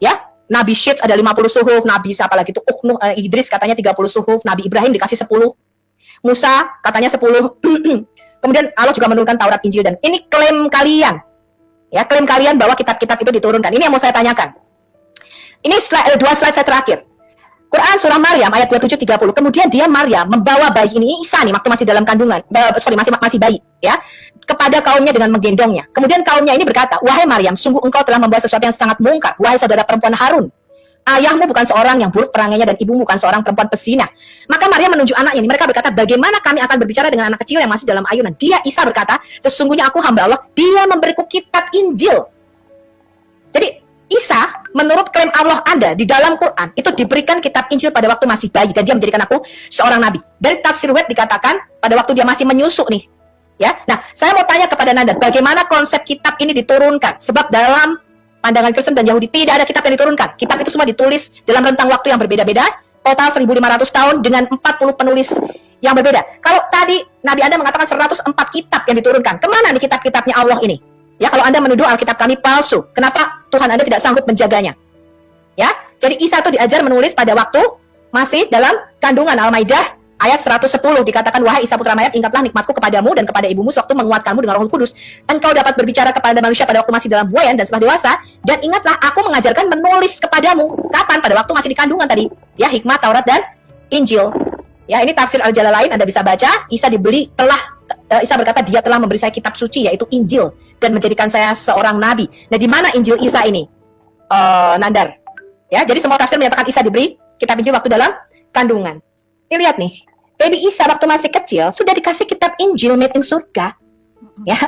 Speaker 3: Ya, Nabi Syed ada 50 suhuf, Nabi siapa lagi itu? Idris katanya 30 suhuf, Nabi Ibrahim dikasih 10. Musa katanya 10. Kemudian Allah juga menurunkan Taurat, Injil, dan ini klaim kalian. Ya, klaim kalian bahwa kitab-kitab itu diturunkan. Ini yang mau saya tanyakan. Ini dua slide saya terakhir. Quran surah Maryam ayat 27-30. Kemudian dia Maryam membawa bayi ini, Isa nih waktu masih dalam kandungan, masih bayi, ya, kepada kaumnya dengan menggendongnya. Kemudian kaumnya ini berkata, wahai Maryam, sungguh engkau telah membawa sesuatu yang sangat mungkar. Wahai saudara perempuan Harun, ayahmu bukan seorang yang buruk perangainya dan ibumu bukan seorang perempuan pesina. Maka Maryam menunjuk anaknya ini. Mereka berkata, bagaimana kami akan berbicara dengan anak kecil yang masih dalam ayunan? Dia, Isa, berkata, sesungguhnya aku hamba Allah, dia memberiku kitab Injil. Jadi Isa, menurut klaim Allah Anda di dalam Quran, itu diberikan kitab Injil pada waktu masih bayi, dan dia menjadikan aku seorang nabi. Dari tafsir Wed dikatakan pada waktu dia masih menyusu nih. Ya, nah saya mau tanya kepada Nanda, bagaimana konsep kitab ini diturunkan? Sebab dalam pandangan Kristen dan Yahudi tidak ada kitab yang diturunkan. Kitab itu semua ditulis dalam rentang waktu yang berbeda-beda, total 1.500 tahun dengan 40 penulis yang berbeda. Kalau tadi Nabi Anda mengatakan 104 kitab yang diturunkan, kemana nih kitab-kitabnya Allah ini? Ya, kalau Anda menuduh Alkitab kami palsu, kenapa Tuhan Anda tidak sanggup menjaganya? Ya, jadi Isa itu diajar menulis pada waktu masih dalam kandungan. Al-Maidah ayat 110 dikatakan, wahai Isa putra Maryam, ingatlah nikmatku kepadamu dan kepada ibumu sewaktu menguatkanmu dengan Roh Kudus. Engkau dapat berbicara kepada manusia pada waktu masih dalam buayan dan setelah dewasa. Dan ingatlah, aku mengajarkan menulis kepadamu. Kapan? Pada waktu masih di kandungan tadi. Ya, hikmat, Taurat, dan Injil. Ya, ini tafsir Al-Jalalain, Anda bisa baca. Isa berkata, dia telah memberi saya kitab suci, yaitu Injil, dan menjadikan saya seorang nabi. Nah, di mana Injil Isa ini? Nandar. Ya, jadi semua tafsir menyatakan Isa diberi kitab Injil waktu dalam kandungan. Ini lihat nih, baby Isa waktu masih kecil sudah dikasih kitab Injil made in surga. Ya.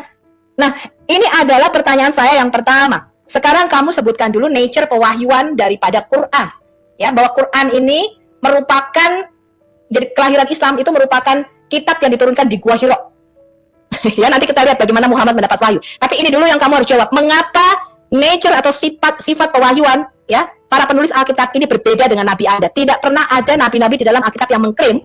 Speaker 3: Nah, ini adalah pertanyaan saya yang pertama. Sekarang kamu sebutkan dulu nature pewahyuan daripada Quran. Ya, bahwa Quran ini merupakan, jadi kelahiran Islam itu merupakan kitab yang diturunkan di Gua Hiro. Ya, nanti kita lihat bagaimana Muhammad mendapat wahyu. Tapi ini dulu yang kamu harus jawab. Mengapa nature atau sifat pewahyuan, ya, para penulis Alkitab ini berbeda dengan Nabi Anda? Tidak pernah ada nabi-nabi di dalam Alkitab yang mengklaim,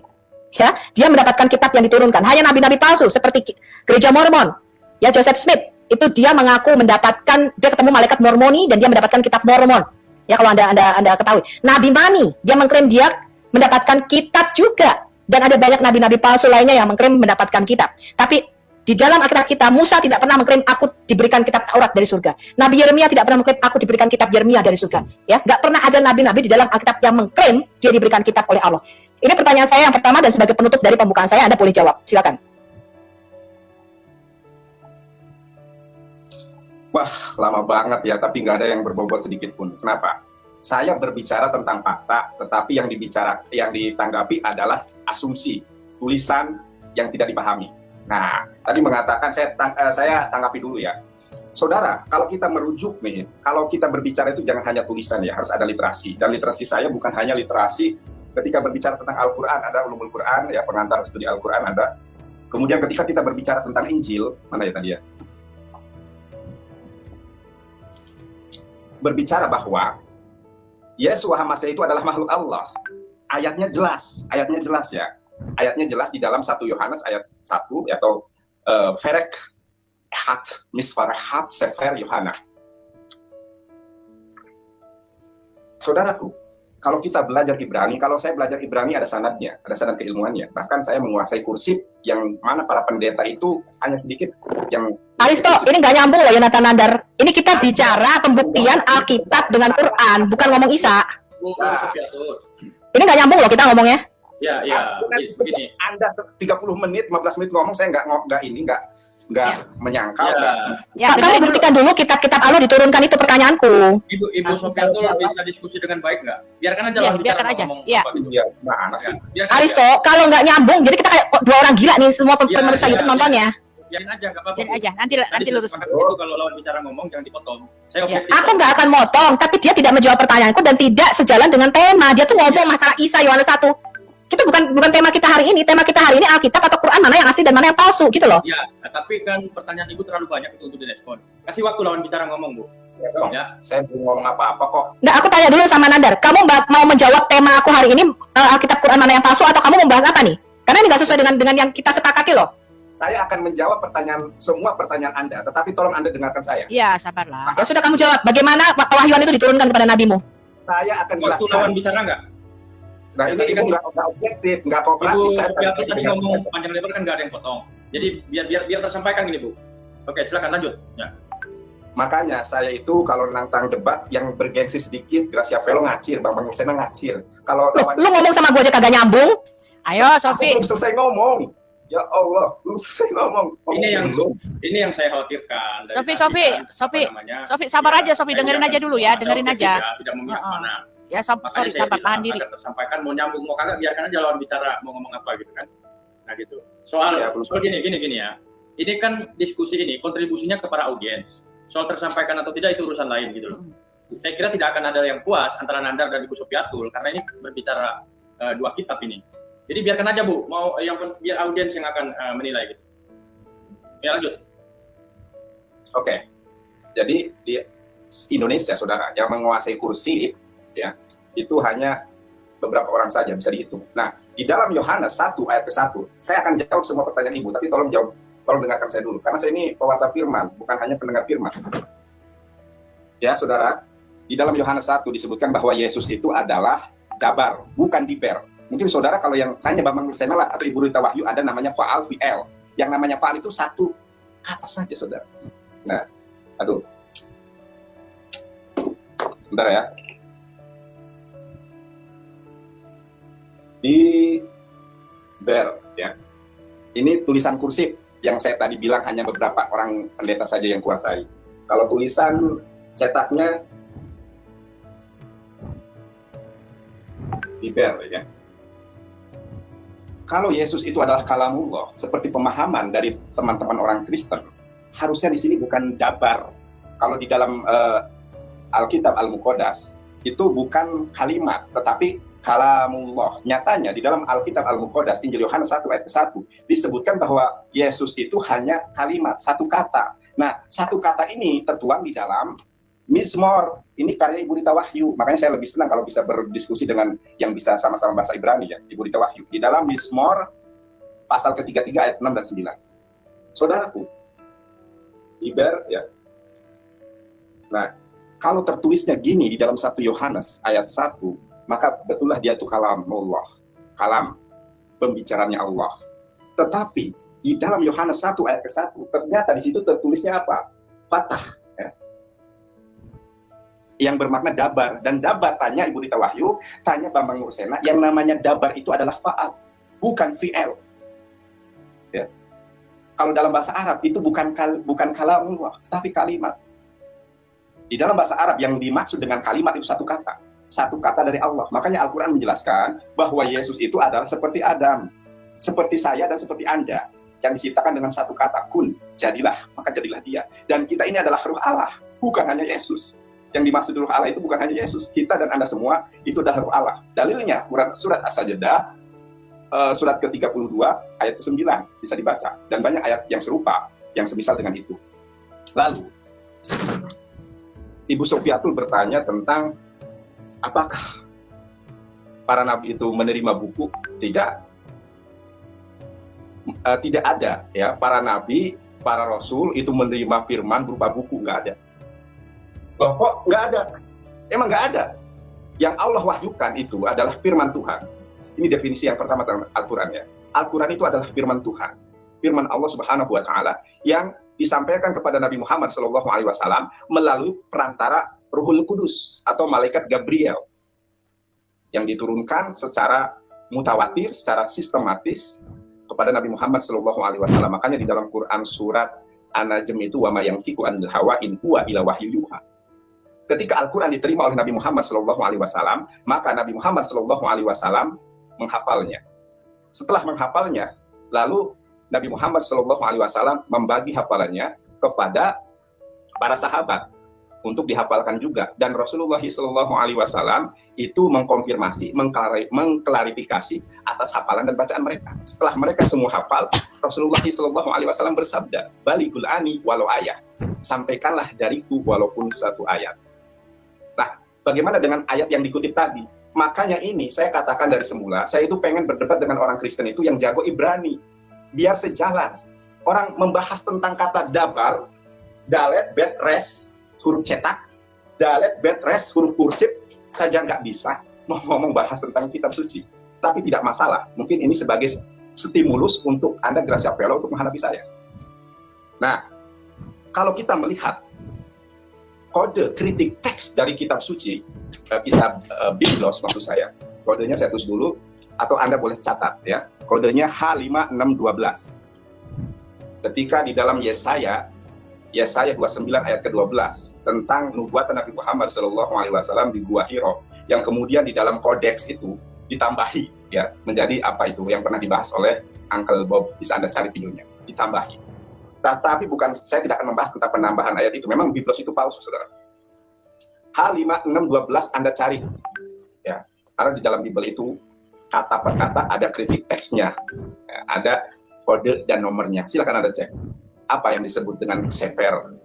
Speaker 3: ya, dia mendapatkan kitab yang diturunkan. Hanya nabi-nabi palsu seperti gereja Mormon. Ya, Joseph Smith itu dia mengaku mendapatkan, dia ketemu malaikat Mormoni dan dia mendapatkan kitab Mormon. Ya, kalau Anda ketahui. Nabi Mani, dia mengklaim dia mendapatkan kitab juga. Dan ada banyak nabi-nabi palsu lainnya yang mengklaim mendapatkan kitab. Tapi di dalam Alkitab kita, Musa tidak pernah mengklaim aku diberikan kitab Taurat dari surga. Nabi Yeremia tidak pernah mengklaim aku diberikan kitab Yeremia dari surga. Ya, nggak pernah ada nabi-nabi di dalam Alkitab yang mengklaim dia diberikan kitab oleh Allah. Ini pertanyaan saya yang pertama, dan sebagai penutup dari pembukaan saya, Anda boleh jawab. Silakan.
Speaker 2: Wah, lama banget ya, tapi nggak ada yang berbobot sedikit pun. Kenapa? Saya berbicara tentang fakta, tetapi yang ditanggapi adalah asumsi, tulisan yang tidak dipahami. Nah, tadi mengatakan, saya tanggapi dulu ya. Saudara, kalau kita merujuk nih, kalau kita berbicara itu jangan hanya tulisan ya, harus ada literasi. Dan literasi saya bukan hanya literasi ketika berbicara tentang Al-Quran, ada Ulumul Quran, ya, pengantar studi Al-Quran ada. Kemudian ketika kita berbicara tentang Injil, mana ya tadi ya? Berbicara bahwa Yesus Hamasa itu adalah makhluk Allah. Ayatnya jelas ya. Ayatnya jelas di dalam 1 Yohanes ayat 1 atau Ferek Hat Misfarahat Sefer Yohana. Saudaraku, kalau kita belajar Ibrani, kalau saya belajar Ibrani ada sanadnya, ada sanad keilmuannya. Bahkan saya menguasai kursif yang mana para pendeta itu hanya sedikit yang.
Speaker 3: Aristo, ini nggak nyambung loh Yonatan Nandar. Ini kita bicara pembuktian Alkitab dengan Quran, bukan ngomong Isa. Ini nggak nyambung loh kita ngomongnya.
Speaker 4: Ya, begini.
Speaker 2: Anda 30 menit, 15 menit ngomong, saya nggak menyangkal.
Speaker 3: Ya, kamu buktikan dulu kitab-kitab Allah diturunkan, itu pertanyaanku.
Speaker 4: Ibu Sofiatul bisa diskusi dengan baik nggak? Biarkan aja.
Speaker 5: Biarkan aja. Ya.
Speaker 3: Aristo, kalau nggak nyambung, jadi kita kayak dua orang gila nih semua pemirsa YouTube nontonnya.
Speaker 4: Biarin aja, nggak apa-apa.
Speaker 5: Biarin aja, nanti lurus.
Speaker 4: Itu kalau lawan bicara ngomong jangan dipotong.
Speaker 3: Aku nggak akan motong, tapi dia tidak menjawab pertanyaanku dan tidak sejalan dengan tema. Dia tuh ngomong masalah Isa Yohanes 1. Itu bukan tema kita hari ini. Tema kita hari ini Alkitab atau Quran, mana yang asli dan mana yang palsu, gitu loh.
Speaker 4: Ya, tapi kan pertanyaan Ibu terlalu banyak itu untuk direspon. Kasih waktu lawan bicara ngomong, Bu.
Speaker 2: Ya, dong.
Speaker 4: Ya.
Speaker 2: Saya belum ngomong apa-apa kok.
Speaker 3: Nggak, aku tanya dulu sama Nandar. Kamu mau menjawab tema aku hari ini, Alkitab Quran mana yang palsu, atau kamu membahas apa nih? Karena ini nggak sesuai dengan yang kita sepakati loh.
Speaker 2: Saya akan menjawab semua pertanyaan Anda, tetapi tolong Anda dengarkan saya.
Speaker 5: Iya, sabarlah.
Speaker 3: Ya sudah, kamu jawab. Bagaimana wahyuan itu diturunkan kepada nabimu?
Speaker 2: Saya akan
Speaker 4: Waktu
Speaker 2: jelaskan.
Speaker 4: lawan bicara nggak?
Speaker 2: Nah, ini Ibu nggak objektif, nggak kooperatif.
Speaker 4: Ibu
Speaker 2: Saya
Speaker 4: Supiati tadi ngomong panjang lebar kan nggak ada yang potong. Jadi biar tersampaikan gini, Bu. Oke, silakan lanjut. Ya.
Speaker 2: Makanya saya itu kalau nantang debat yang bergengsi sedikit, Gracia Velo ngacir, Bang Husena ngacir. Kalau lawan
Speaker 3: Lu ngomong sama gue aja kagak nyambung.
Speaker 5: Ayo,
Speaker 2: aku
Speaker 5: Sofi.
Speaker 2: belum selesai ngomong. Ya Allah, belum selesai ngomong.
Speaker 4: Ini yang saya khawatirkan. dari
Speaker 5: Sofi,
Speaker 4: tadi
Speaker 5: Sofi,
Speaker 4: kan,
Speaker 5: Sofi,
Speaker 4: apa namanya,
Speaker 5: Sofi, sabar
Speaker 4: ya,
Speaker 5: aja, Sofi,
Speaker 4: saya
Speaker 5: dengerin
Speaker 4: tidak
Speaker 5: aja dulu ya,
Speaker 4: akan-
Speaker 5: dengerin aja.
Speaker 4: Tidak memihak
Speaker 5: Heeh.
Speaker 4: mana.
Speaker 5: Ya,
Speaker 4: Makanya
Speaker 5: sorry,
Speaker 4: saya
Speaker 5: sabar,
Speaker 4: bilang
Speaker 5: tahan diri.
Speaker 4: agar tersampaikan, mau nyambung mau kagak biarkan aja lawan bicara mau ngomong apa gitu kan. Nah gitu. Soal
Speaker 2: Ya, belum.
Speaker 4: gini ya. Ini kan diskusi ini kontribusinya kepada audiens. Soal tersampaikan atau tidak itu urusan lain gitu loh. Saya kira tidak akan ada yang puas antara Nandar dan Ibu Supiatul karena ini berbicara dua kitab ini. Jadi biarkan aja Bu, mau biar audiens yang akan menilai gitu. Ya lanjut.
Speaker 2: Oke. Jadi di Indonesia, saudara, yang menguasai kursi ya, itu hanya beberapa orang saja bisa dihitung. Nah, di dalam Yohanes 1 ayat ke-1, saya akan jawab semua pertanyaan Ibu, tapi tolong dengarkan saya dulu, karena saya ini pewarta firman, bukan hanya pendengar firman. Ya, saudara, di dalam Yohanes 1 disebutkan bahwa Yesus itu adalah dabar, bukan diber. Mungkin saudara kalau yang tanya Bambang Senala atau Ibu Rita Wahyu ada namanya faal, fi'el. Yang namanya faal itu satu kata saja, saudara. Nah, aduh. Sebentar ya. Di ber ya. Ini tulisan kursif yang saya tadi bilang hanya beberapa orang pendeta saja yang kuasai. Kalau tulisan cetaknya di ber ya. Kalau Yesus itu adalah kalamullah, seperti pemahaman dari teman-teman orang Kristen, harusnya di sini bukan dabar. Kalau di dalam Alkitab Al-Muqaddas itu bukan kalimat, tetapi kalamullah. Nyatanya di dalam Alkitab Al-Muqaddas, Injil Yohanes 1 ayat ke-1, disebutkan bahwa Yesus itu hanya kalimat, satu kata. Nah, satu kata ini tertuang di dalam Mizmor. Ini karya Ibu Rita Wahyu. Makanya saya lebih senang kalau bisa berdiskusi dengan yang bisa sama-sama bahasa Ibrani ya, Ibu Rita Wahyu. Di dalam Mizmor pasal ke-33 ayat 6 dan 9. Saudaraku, Iber ya. Nah, kalau tertulisnya gini di dalam 1 Yohanes ayat 1, maka betullah dia itu kalamullah. Kalam, pembicaranya Allah. Tetapi di dalam Yohanes 1 ayat ke-1, ternyata di situ tertulisnya apa? Fatah. Ya. Yang bermakna dabar. Dan dabar, tanya Ibu Rita Wahyu, tanya Bambang Nursena, yang namanya dabar itu adalah fa'al, bukan fi'el. Ya. Kalau dalam bahasa Arab itu bukan kalamullah, tapi kalimat. Di dalam bahasa Arab yang dimaksud dengan kalimat itu satu kata dari Allah. Makanya Al-Quran menjelaskan bahwa Yesus itu adalah seperti Adam, seperti saya dan seperti Anda, yang diciptakan dengan satu kata, kun, jadilah, maka jadilah dia. Dan kita ini adalah ruh Allah, bukan hanya Yesus. Yang dimaksud ruh Allah itu bukan hanya Yesus, kita dan Anda semua itu adalah ruh Allah. Dalilnya surat As-Sajdah surat ke-32 ayat ke-9 bisa dibaca, dan banyak ayat yang serupa yang semisal dengan itu. Lalu Ibu Sofiatul bertanya tentang apakah para nabi itu menerima buku? Tidak. Tidak ada ya, para nabi, para rasul itu menerima firman berupa buku, nggak ada. Loh, kok nggak ada? Emang nggak ada. Yang Allah wahyukan itu adalah firman Tuhan. Ini definisi yang pertama dalam Al-Quran ya. Al-Quran itu adalah firman Tuhan, firman Allah Subhanahu Wa Taala yang disampaikan kepada Nabi Muhammad SAW melalui perantara Ruhul Kudus atau malaikat Gabriel yang diturunkan secara mutawatir, secara sistematis kepada Nabi Muhammad SAW. Makanya di dalam Quran surat An-Najm itu wa ma yantiqu anil hawa in huwa illa wahyu yuha. Ketika Al-Quran diterima oleh Nabi Muhammad SAW, maka Nabi Muhammad SAW menghafalnya. Setelah menghafalnya, lalu Nabi Muhammad SAW membagi hafalannya kepada para sahabat. untuk dihafalkan juga. Dan Rasulullah SAW itu mengkonfirmasi, mengklarifikasi atas hafalan dan bacaan mereka. Setelah mereka semua hafal, Rasulullah SAW bersabda, "Baligul ani walau ayat." Sampaikanlah dariku walaupun satu ayat. Nah, bagaimana dengan ayat yang dikutip tadi? Makanya ini saya katakan dari semula, saya itu pengen berdebat dengan orang Kristen itu yang jago Ibrani. Biar sejalan. Orang membahas tentang kata dabar, dalet, bet, res, huruf cetak, dalet, bet, res, huruf kursif, saja nggak bisa ngomong bahas tentang kitab suci. Tapi tidak masalah. Mungkin ini sebagai stimulus untuk Anda Gracia Pelo untuk menghadapi saya. Nah, kalau kita melihat kode kritik teks dari kitab suci, kitab Biblos maksud saya, kodenya saya tulis dulu, atau Anda boleh catat ya, kodenya H5612. Ketika di dalam Yesaya 29 ayat ke-12 tentang nubuatan Nabi Muhammad SAW di Gua Hiro, yang kemudian di dalam kodeks itu ditambahi ya menjadi apa itu yang pernah dibahas oleh Uncle Bob, bisa Anda cari videonya, ditambahi. Tapi bukan, saya tidak akan membahas tentang penambahan ayat itu, memang Biblos itu palsu saudara. H5612 Anda cari ya, karena di dalam Bible itu kata per kata ada kritik teksnya ya, ada kode dan nomornya. Silakan Anda cek. Apa yang disebut dengan sefer?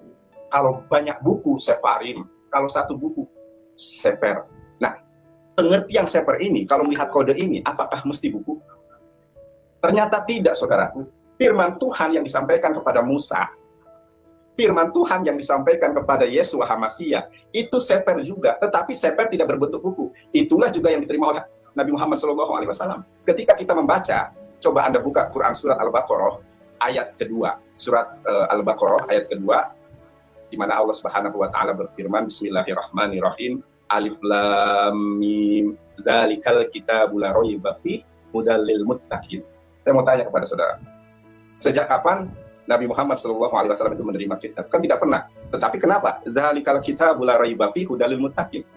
Speaker 2: Kalau banyak buku, sefarim. Kalau satu buku, sefer. Nah, pengertian sefer ini, kalau melihat kode ini, apakah mesti buku? Ternyata tidak, saudaraku. Firman Tuhan yang disampaikan kepada Musa, firman Tuhan yang disampaikan kepada Yesua HaMasiah, itu sefer juga. Tetapi sefer tidak berbentuk buku. Itulah juga yang diterima oleh Nabi Muhammad SAW. Ketika kita membaca, coba Anda buka Quran surat Al-Baqarah ayat kedua. Surat Al-Baqarah ayat kedua, di mana Allah Subhanahu wa taala berfirman, Bismillahirrahmanirrahim, Alif Lam Mim, Dzalikal kitabul la raiba fihi hudal lil muttaqin. Saya mau tanya kepada saudara, sejak kapan Nabi Muhammad SAW itu menerima kitab? Kan tidak pernah. Tetapi kenapa? Dzalikal kitabul la raiba fihi hudal lil muttaqin.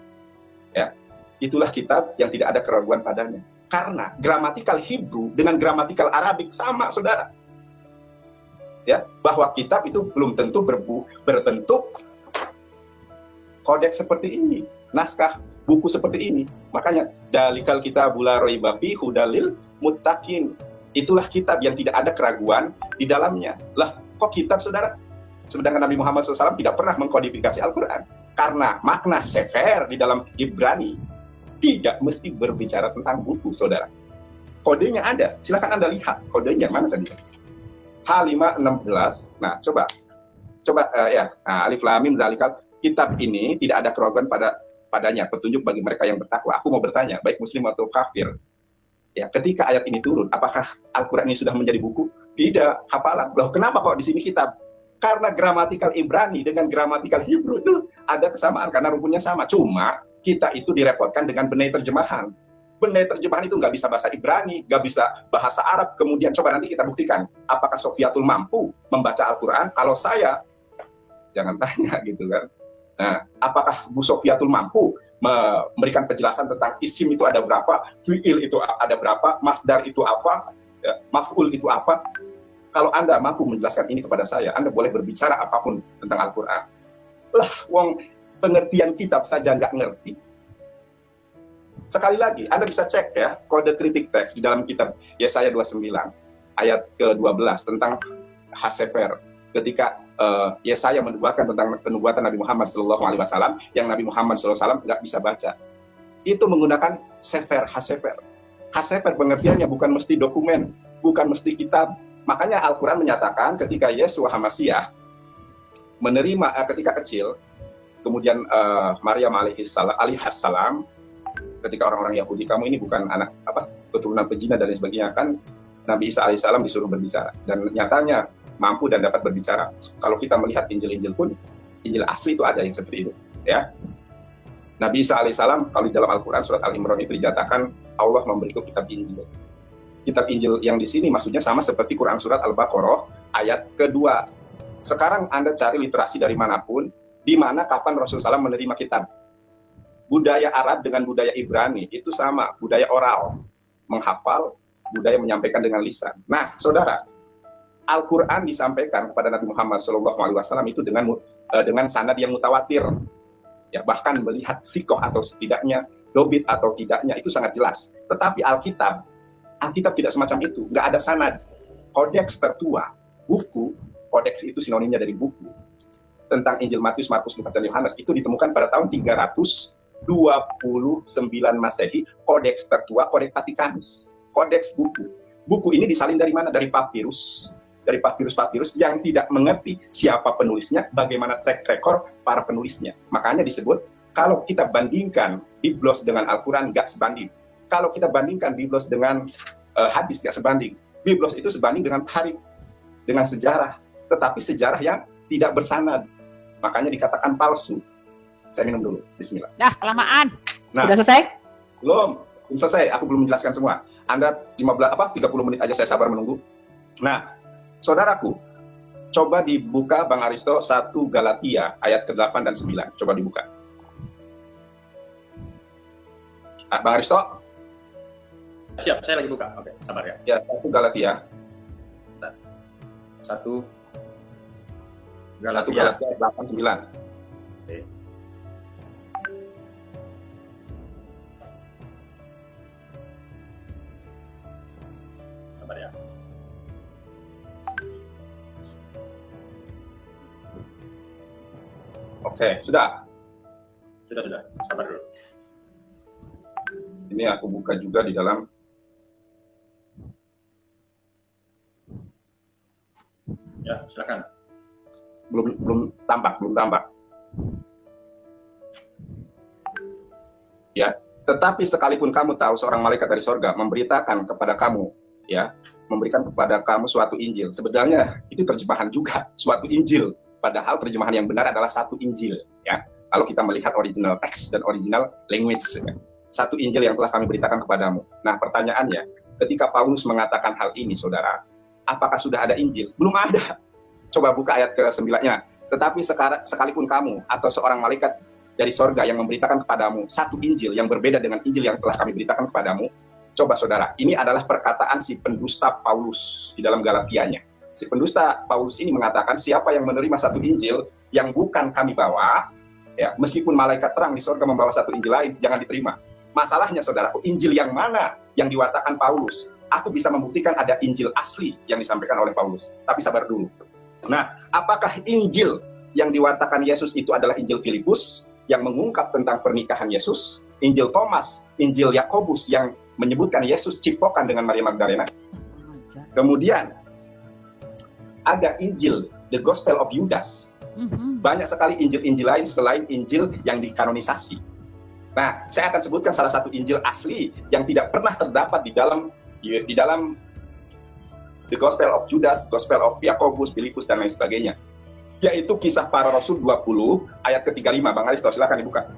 Speaker 2: Ya. Itulah kitab yang tidak ada keraguan padanya. Karena gramatikal Hebrew dengan gramatikal Arabik sama, saudara. Ya, bahwa kitab itu belum tentu berbentuk kodeks seperti ini, naskah buku seperti ini. Makanya dalikal kitabul la raiba fihi hudalil muttaqin. Itulah kitab yang tidak ada keraguan di dalamnya. Lah, kok kitab, saudara? Sedangkan Nabi Muhammad SAW tidak pernah mengkodifikasi Al-Quran. Karena makna sefer di dalam Ibrani tidak mesti berbicara tentang buku, saudara. Kodenya ada. Silakan Anda lihat kodenya mana tadi. H516. Nah, coba ya. Nah, Alif Lam Mim Dzalikal, kitab ini tidak ada keraguan padanya, petunjuk bagi mereka yang bertakwa. Aku mau bertanya, baik muslim atau kafir. Ya, ketika ayat ini turun, apakah Al-Qur'an ini sudah menjadi buku? Tidak, hafalan. Loh, kenapa kok di sini kitab? Karena gramatikal Ibrani dengan gramatikal Hebrew itu ada kesamaan karena rukunnya sama. Cuma kita itu direpotkan dengan benai terjemahan. Benai terjemahan itu nggak bisa bahasa Ibrani, nggak bisa bahasa Arab. Kemudian coba nanti kita buktikan, apakah Sofiatul mampu membaca Al-Quran? Kalau saya, jangan tanya gitu kan. Nah, apakah Bu Sofiatul mampu memberikan penjelasan tentang isim itu ada berapa, fi'il itu ada berapa, masdar itu apa, ya, maf'ul itu apa? Kalau Anda mampu menjelaskan ini kepada saya, Anda boleh berbicara apapun tentang Al-Quran. Lah, wong pengertian kitab saja nggak ngerti. Sekali lagi, Anda bisa cek ya, kode kritik teks di dalam kitab Yesaya 29, ayat ke-12 tentang Hasefer. Ketika Yesaya menubuatkan tentang penubuatan Nabi Muhammad SAW, yang Nabi Muhammad SAW nggak bisa baca. Itu menggunakan sefer, Hasefer. Hasefer pengertiannya bukan mesti dokumen, bukan mesti kitab. Makanya Al-Quran menyatakan ketika Yesua HaMasiah menerima ketika kecil, kemudian Maryam alaihissalam, ketika orang-orang Yahudi, kamu ini bukan anak keturunan pezina dan sebagainya, kan Nabi Isa alaihissalam disuruh berbicara dan nyatanya mampu dan dapat berbicara. Kalau kita melihat Injil-Injil pun, Injil asli itu ada yang seperti itu, ya. Nabi Isa alaihissalam, kalau di dalam Al-Quran surat Al-Imran itu dinyatakan Allah memberiku kitab Injil. Kitab Injil yang di sini maksudnya sama seperti Quran surat Al-Baqarah ayat kedua. Sekarang Anda cari literasi dari manapun, di mana kapan Rasulullah SAW menerima kitab. Budaya Arab dengan budaya Ibrani itu sama, budaya oral, menghafal, budaya menyampaikan dengan lisan. Nah, saudara, Al-Quran disampaikan kepada Nabi Muhammad SAW itu dengan dengan sanad yang mutawatir. Ya, bahkan melihat sikoh atau setidaknya, dobit atau tidaknya itu sangat jelas. Tetapi Alkitab tidak semacam itu, nggak ada sanad. Kodeks tertua, buku, kodeks itu sinonimnya dari buku, tentang Injil Matius, Markus, Lukas, dan Yohanes itu ditemukan pada tahun 329 Masehi. Kodeks tertua, kodeks Vatikanus, kodeks buku. Buku ini disalin dari mana? Dari papirus yang tidak mengerti siapa penulisnya, bagaimana track record para penulisnya. Makanya disebut, kalau kita bandingkan Biblos dengan Al-Quran, nggak sebanding. Kalau kita bandingkan Biblos dengan hadis, nggak sebanding. Biblos itu sebanding dengan tarikh, dengan sejarah, tetapi sejarah yang tidak bersanad. Makanya dikatakan palsu. Saya minum dulu, bismillah.
Speaker 5: Dah, kelamaan.
Speaker 2: Nah,
Speaker 3: Sudah selesai?
Speaker 2: belum selesai, aku belum menjelaskan semua. Anda 30 menit aja saya sabar menunggu. Nah, saudaraku, coba dibuka Bang Aristo 1 Galatia ayat ke-8 dan 9. Coba dibuka. Bang Aristo?
Speaker 4: Siap, saya lagi buka. Oke, sabar ya.
Speaker 2: Ya, 1 Galatia.
Speaker 4: 1
Speaker 2: 1
Speaker 4: Galatia.
Speaker 2: Galatia 8, 9.
Speaker 4: Oke. Sabar ya.
Speaker 2: Oke, sudah.
Speaker 4: Sudah. Sabar dulu.
Speaker 2: Ini aku buka juga di dalam.
Speaker 4: Ya, silakan.
Speaker 2: Belum tampak. Ya, tetapi sekalipun kamu tahu seorang malaikat dari sorga memberitakan kepada kamu, ya, memberikan kepada kamu suatu Injil. Sebenarnya itu terjemahan juga, suatu Injil. Padahal terjemahan yang benar adalah satu Injil, ya. Kalau kita melihat original teks dan original language, ya. Satu Injil yang telah kami beritakan kepadamu. Nah, pertanyaannya, ketika Paulus mengatakan hal ini, saudara, apakah sudah ada Injil? Belum ada. Coba buka ayat ke-9-nya. Tetapi sekalipun kamu atau seorang malaikat dari sorga yang memberitakan kepadamu satu Injil yang berbeda dengan Injil yang telah kami beritakan kepadamu, coba saudara, ini adalah perkataan si pendusta Paulus di dalam Galatianya. Si pendusta Paulus ini mengatakan, siapa yang menerima satu Injil yang bukan kami bawa, ya, meskipun malaikat terang di sorga membawa satu Injil lain, jangan diterima. Masalahnya saudara, Injil yang mana yang diwartakan Paulus? Aku bisa membuktikan ada Injil asli yang disampaikan oleh Paulus. Tapi sabar dulu. Nah, apakah Injil yang diwartakan Yesus itu adalah Injil Filipus yang mengungkap tentang pernikahan Yesus, Injil Thomas, Injil Yakobus yang menyebutkan Yesus cipokan dengan Maria Magdalena? Kemudian ada Injil The Gospel of Judas. Banyak sekali Injil-Injil lain selain Injil yang dikanonisasi. Nah, saya akan sebutkan salah satu Injil asli yang tidak pernah terdapat di dalam The Gospel of Judas, Gospel of Yakobus, Filipus, dan lain sebagainya. Yaitu Kisah Para Rasul 20 ayat ke-35. Bang Aristo, silakan dibuka.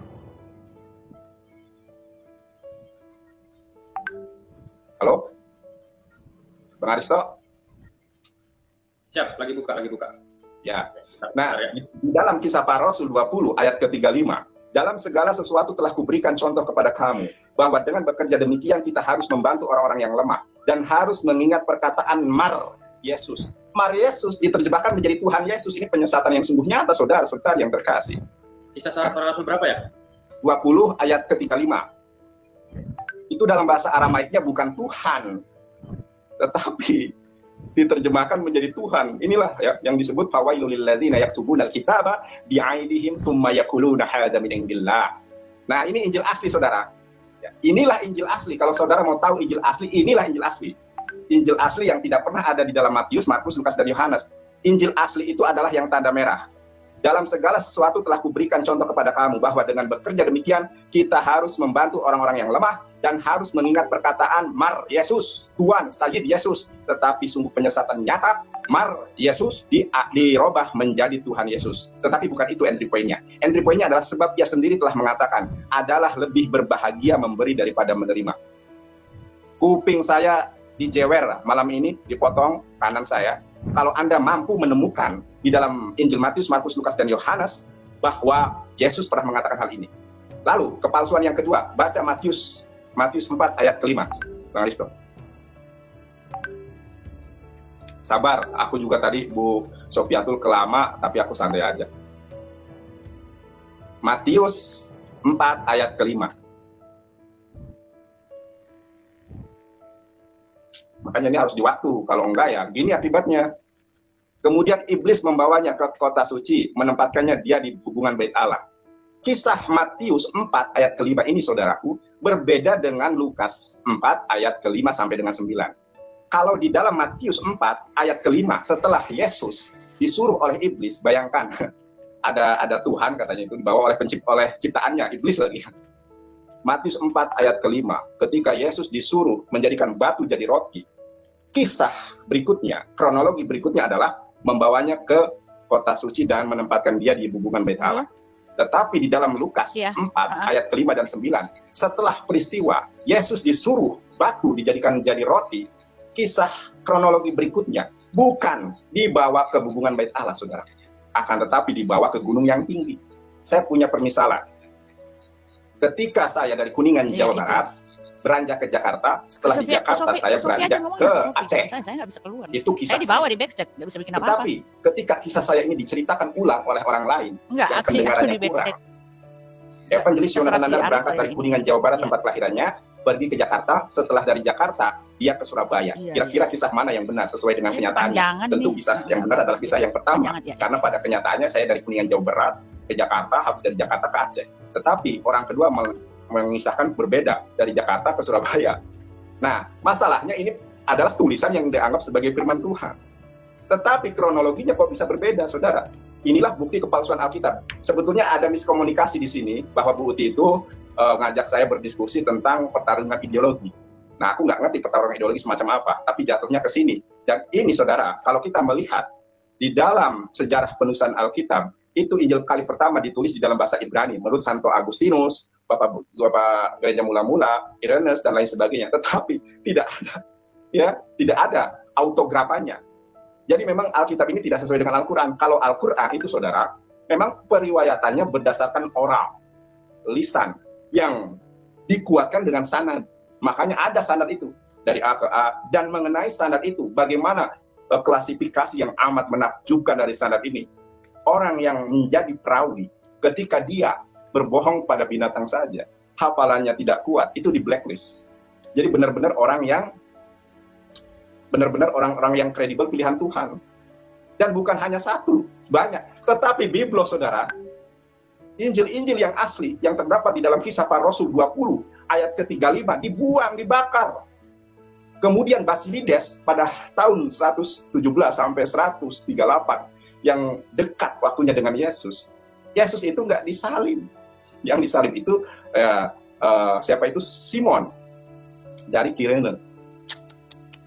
Speaker 2: Halo? Bang Aristo?
Speaker 4: Siap, lagi buka.
Speaker 2: Ya. Nah, di dalam Kisah Para Rasul 20 ayat ke-35, dalam segala sesuatu telah kuberikan contoh kepada kamu, bahwa dengan bekerja demikian kita harus membantu orang-orang yang lemah, dan harus mengingat perkataan Mar Yesus. Mar Yesus diterjemahkan menjadi Tuhan Yesus. Ini penyesatan yang sungguh nyata, saudara-saudara yang terkasih.
Speaker 4: Kisah Para Rasul berapa ya?
Speaker 2: 20 ayat ke-35. Itu dalam bahasa Aramaiknya bukan Tuhan, tetapi diterjemahkan menjadi Tuhan. Inilah ya, yang disebut fawailul lil ladzina yaktubuna al-kitaba bi'aidihim tsumma yaquluna hadza min indillah. Nah, ini Injil asli, saudara. Ya, inilah Injil asli. Kalau saudara mau tahu Injil asli, inilah Injil asli. Injil asli yang tidak pernah ada di dalam Matius, Markus, Lukas, dan Yohanes. Injil asli itu adalah yang tanda merah. Dalam segala sesuatu telah kuberikan contoh kepada kamu, bahwa dengan bekerja demikian kita harus membantu orang-orang yang lemah dan harus mengingat perkataan Mar Yesus, Tuhan Sayyid Yesus. Tetapi sungguh penyesatan nyata, Mar Yesus dirubah menjadi Tuhan Yesus. Tetapi bukan itu entry point-nya. Entry point-nya adalah sebab ia sendiri telah mengatakan, adalah lebih berbahagia memberi daripada menerima. Kuping saya dijewer malam ini, dipotong kanan saya. Kalau Anda mampu menemukan di dalam Injil Matius, Markus, Lukas, dan Yohanes bahwa Yesus pernah mengatakan hal ini. Lalu, kepalsuan yang kedua, baca Matius 4 ayat ke-5. Bang Aristo. Sabar, aku juga tadi Bu Sofiatul kelama, tapi aku santai aja. Matius 4 ayat ke-5. Makanya ini harus di waktu, kalau enggak ya gini akibatnya. Kemudian iblis membawanya ke kota suci, menempatkannya dia di hubungan bait Allah. Kisah Matius 4 ayat ke-5 ini saudaraku berbeda dengan Lukas 4 ayat ke-5 sampai dengan 9. Kalau di dalam Matius 4 ayat ke-5 setelah Yesus disuruh oleh iblis, bayangkan ada Tuhan katanya itu dibawa oleh ciptaannya, iblis lagi. Matius 4 ayat ke-5, ketika Yesus disuruh menjadikan batu jadi roti, kisah berikutnya, kronologi berikutnya adalah membawanya ke kota suci dan menempatkan dia di hubungan bait Allah. Tetapi di dalam Lukas 4 ayat ke-5 dan 9, setelah peristiwa Yesus disuruh batu dijadikan menjadi roti, kisah kronologi berikutnya bukan dibawa ke hubungan bait Allah, saudara, akan tetapi dibawa ke gunung yang tinggi. Saya punya permisalan. Ketika saya dari Kuningan, Jawa Barat, beranjak ke Jakarta, setelah di Jakarta saya beranjak ke Aceh.
Speaker 5: Saya nggak bisa keluar.
Speaker 2: Itu kisah
Speaker 5: saya dibawa di backstage, nggak bisa bikin apa-apa.
Speaker 2: Tetapi ketika kisah saya ini diceritakan ulang oleh orang lain,
Speaker 5: Enggak,
Speaker 2: yang
Speaker 5: aku
Speaker 2: pendengarannya
Speaker 5: di backstage.
Speaker 2: kurang. Evangelis Yonatan Nandar
Speaker 5: Terserah
Speaker 2: berangkat
Speaker 5: si
Speaker 2: dari
Speaker 5: Aris
Speaker 2: Kuningan, Jawa Barat,
Speaker 5: Iya.
Speaker 2: tempat kelahirannya, pergi ke Jakarta. Setelah dari Jakarta, dia ke Surabaya.
Speaker 5: Iya,
Speaker 2: Kira-kira kisah mana yang benar sesuai dengan kenyataannya?
Speaker 5: Panjangan
Speaker 2: Tentu
Speaker 5: nih.
Speaker 2: kisah yang benar adalah kisah yang pertama.
Speaker 5: Panjangan, ya.
Speaker 2: Karena pada kenyataannya saya dari Kuningan, Jawa Barat ke Jakarta, habis dari Jakarta ke Aceh. Tetapi orang kedua mengisahkan berbeda dari Jakarta ke Surabaya. Nah, masalahnya ini adalah tulisan yang dianggap sebagai firman Tuhan. Tetapi kronologinya kok bisa berbeda, saudara? Inilah bukti kepalsuan Alkitab. Sebetulnya ada miskomunikasi di sini, bahwa Bu Uti itu ngajak saya berdiskusi tentang pertarungan ideologi. Nah, aku nggak ngerti pertarungan ideologi semacam apa, tapi jatuhnya ke sini. Dan ini, saudara, kalau kita melihat di dalam sejarah penulisan Alkitab, itu Injil kali pertama ditulis di dalam bahasa Ibrani, menurut Santo Agustinus, Bapak Gereja Mula-Mula, Irenaeus, dan lain sebagainya. Tetapi tidak ada autografannya. Jadi memang Alkitab ini tidak sesuai dengan Al-Quran. Kalau Al-Quran itu, saudara, memang periwayatannya berdasarkan oral, lisan, yang dikuatkan dengan sanad. Makanya ada sanad itu dari A ke A. Dan mengenai sanad itu, bagaimana klasifikasi yang amat menakjubkan dari sanad ini. Orang yang menjadi perawi, ketika dia berbohong pada binatang saja, hafalannya tidak kuat, itu di blacklist. Jadi benar-benar orang-orang yang kredibel pilihan Tuhan. Dan bukan hanya satu, banyak. Tetapi Biblos, saudara, Injil-Injil yang asli, yang terdapat di dalam Kisah Para Rasul 20, ayat ke-35, dibuang, dibakar. Kemudian Basilides pada tahun 117 sampai 138, yang dekat waktunya dengan Yesus itu nggak disalib. Yang disalib itu siapa itu? Simon dari Kirene.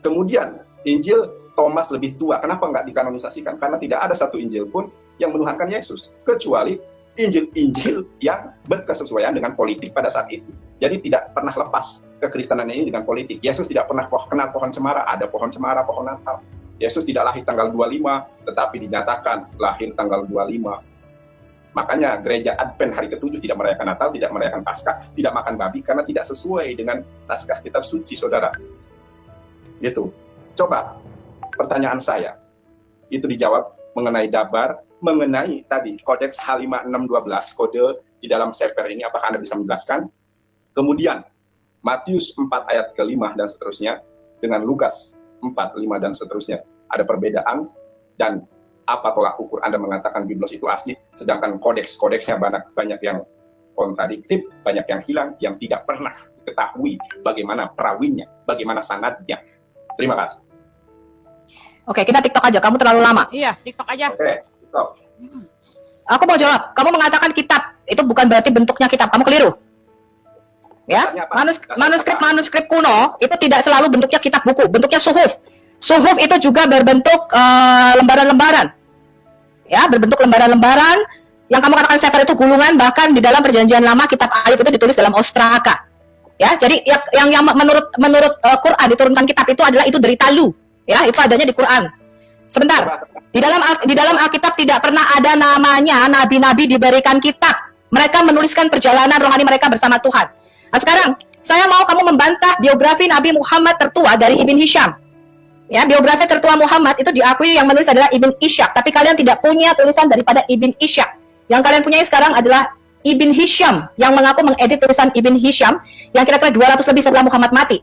Speaker 2: Kemudian Injil Thomas lebih tua. Kenapa nggak dikanonisasikan? Karena tidak ada satu Injil pun yang menuhankan Yesus, kecuali Injil-Injil yang berkesesuaian dengan politik pada saat itu. Jadi tidak pernah lepas kekristenan ini dengan politik. Yesus tidak pernah kenal pohon cemara, ada pohon cemara, pohon Natal. Yesus tidak lahir tanggal 25, tetapi dinyatakan lahir tanggal 25. Makanya gereja Advent hari ke-7 tidak merayakan Natal, tidak merayakan Paskah, tidak makan babi, karena tidak sesuai dengan naskah kitab suci, saudara. Gitu. Coba, pertanyaan saya, itu dijawab mengenai Dabar, mengenai tadi, Kodeks H5612, kode di dalam Sefer ini, apakah Anda bisa menjelaskan? Kemudian, Matius 4 ayat ke-5 dan seterusnya, dengan Lukas 4, 5, dan seterusnya. Ada perbedaan, dan apa tolak ukur Anda mengatakan Biblos itu asli, sedangkan kodeksnya banyak yang kontradiktif, banyak yang hilang, yang tidak pernah diketahui bagaimana perawinya, bagaimana sanadnya. Terima kasih.
Speaker 3: Oke, kita TikTok aja. Kamu terlalu lama.
Speaker 5: Iya, TikTok aja.
Speaker 2: Oke, TikTok.
Speaker 3: Aku mau jawab. Kamu mengatakan kitab itu bukan berarti bentuknya kitab. Kamu keliru. Ya, manuskrip kuno itu tidak selalu bentuknya kitab buku, bentuknya suhuf. Suhuf itu juga berbentuk lembaran-lembaran. Ya, berbentuk lembaran-lembaran. Yang kamu katakan sefer itu gulungan, bahkan di dalam Perjanjian Lama kitab Ayub itu ditulis dalam ostraka. Ya, jadi yang menurut Quran diturunkan kitab itu adalah itu derita lu. Ya, itu adanya di Quran. Sebentar. Di dalam Alkitab tidak pernah ada namanya nabi-nabi diberikan kitab. Mereka menuliskan perjalanan rohani mereka bersama Tuhan. Nah, sekarang saya mau kamu membantah biografi Nabi Muhammad tertua dari Ibn Hisham. Ya, biografi tertua Muhammad itu diakui yang menulis adalah Ibn Ishaq, tapi kalian tidak punya tulisan daripada Ibn Ishaq. Yang kalian punya sekarang adalah Ibn Hisham yang mengaku mengedit tulisan Ibn Hisham yang kira-kira 200 lebih setelah Muhammad mati.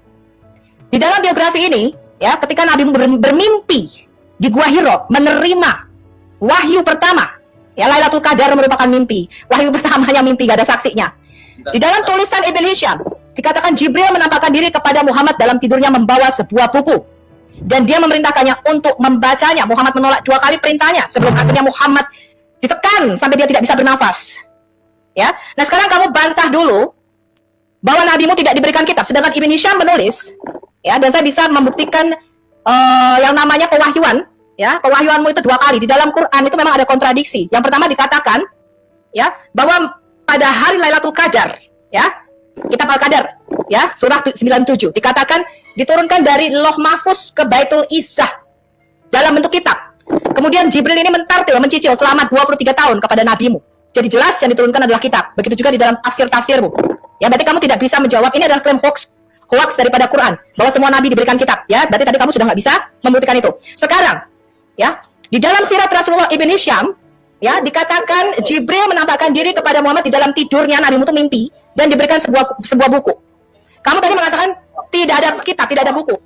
Speaker 3: Di dalam biografi ini, ya, ketika Nabi bermimpi di Gua Hiro menerima wahyu pertama, ya, Lailatul Qadar merupakan mimpi. Wahyu pertamanya mimpi, gak ada saksinya. Di dalam tulisan Ibn Hisham dikatakan Jibril menampakkan diri kepada Muhammad dalam tidurnya membawa sebuah buku dan dia memerintahkannya untuk membacanya. Muhammad menolak 2 kali perintahnya sebelum akhirnya Muhammad ditekan sampai dia tidak bisa bernafas. Ya, nah sekarang kamu bantah dulu bahwa nabimu tidak diberikan kitab, sedangkan Ibn Hisham menulis, ya, dan saya bisa membuktikan yang namanya pewahyuan, ya, pewahyuanmu itu 2 kali di dalam Quran itu memang ada kontradiksi. Yang pertama dikatakan, ya, bahwa pada hari Lailatul Qadar, ya, kitab Al-Qadar, ya, surah 97 dikatakan diturunkan dari Loh Mahfuz ke Baitul Izzah dalam bentuk kitab. Kemudian Jibril ini mentartil, mencicil selama 23 tahun kepada nabimu. Jadi jelas yang diturunkan adalah kitab. Begitu juga di dalam tafsir-tafsirmu. Ya, berarti kamu tidak bisa menjawab ini adalah klaim hoax daripada Quran bahwa semua nabi diberikan kitab. Ya, berarti tadi kamu sudah nggak bisa membuktikan itu. Sekarang, ya, di dalam sirat Rasulullah Ibn Hisham, ya, dikatakan Jibril menampakkan diri kepada Muhammad di dalam tidurnya, nabimu itu mimpi dan diberikan sebuah buku. Kamu tadi mengatakan tidak ada kitab, tidak ada buku.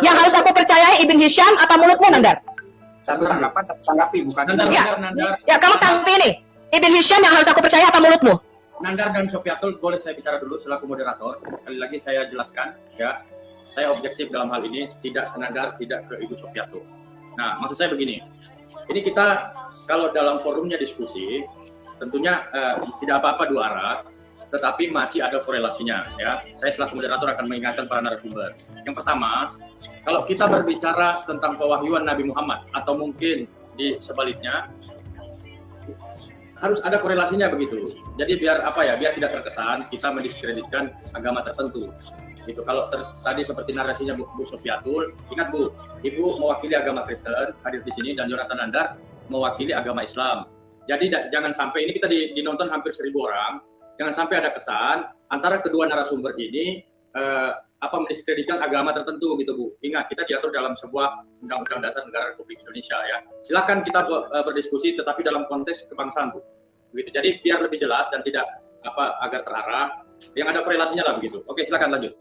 Speaker 3: Yang harus aku percayai Ibn Hisham apa mulutmu, Nandar?
Speaker 2: Satu tanggapan, satu tanggapi, bukan
Speaker 4: Nandar.
Speaker 3: Ya, kamu tanggapi ini. Ibn Hisham yang harus aku percaya apa mulutmu?
Speaker 4: Nandar dan Sofyatul, boleh saya bicara dulu selaku moderator. Sekali lagi saya jelaskan, ya, saya objektif dalam hal ini, tidak ke Nandar, tidak ke Ibu Sofyatul. Nah, maksud saya begini, ini kita kalau dalam forumnya diskusi, tentunya tidak apa-apa 2 arah, tetapi masih ada korelasinya, ya. Saya selaku moderator akan mengingatkan para narasumber. Yang pertama, kalau kita berbicara tentang pewahyuan Nabi Muhammad atau mungkin di sebaliknya, harus ada korelasinya begitu. Jadi biar apa ya, biar tidak terkesan kita mendiskreditkan agama tertentu. Gitu. Kalau tadi seperti narasinya Bu Sofyatul, ingat Bu, Ibu mewakili agama Kristen hadir di sini dan Jonathan Nandar mewakili agama Islam. Jadi jangan sampai ini kita dinonton hampir 1000 orang, jangan sampai ada kesan antara kedua narasumber ini mendiskreditkan agama tertentu gitu Bu. Ingat, kita diatur dalam sebuah Undang-Undang Dasar Negara Republik Indonesia ya. Silakan kita berdiskusi tetapi dalam konteks kebangsaan Bu. Begitu. Jadi biar lebih jelas dan tidak agar terarah, yang ada korelasinya lah begitu. Oke, silakan lanjut.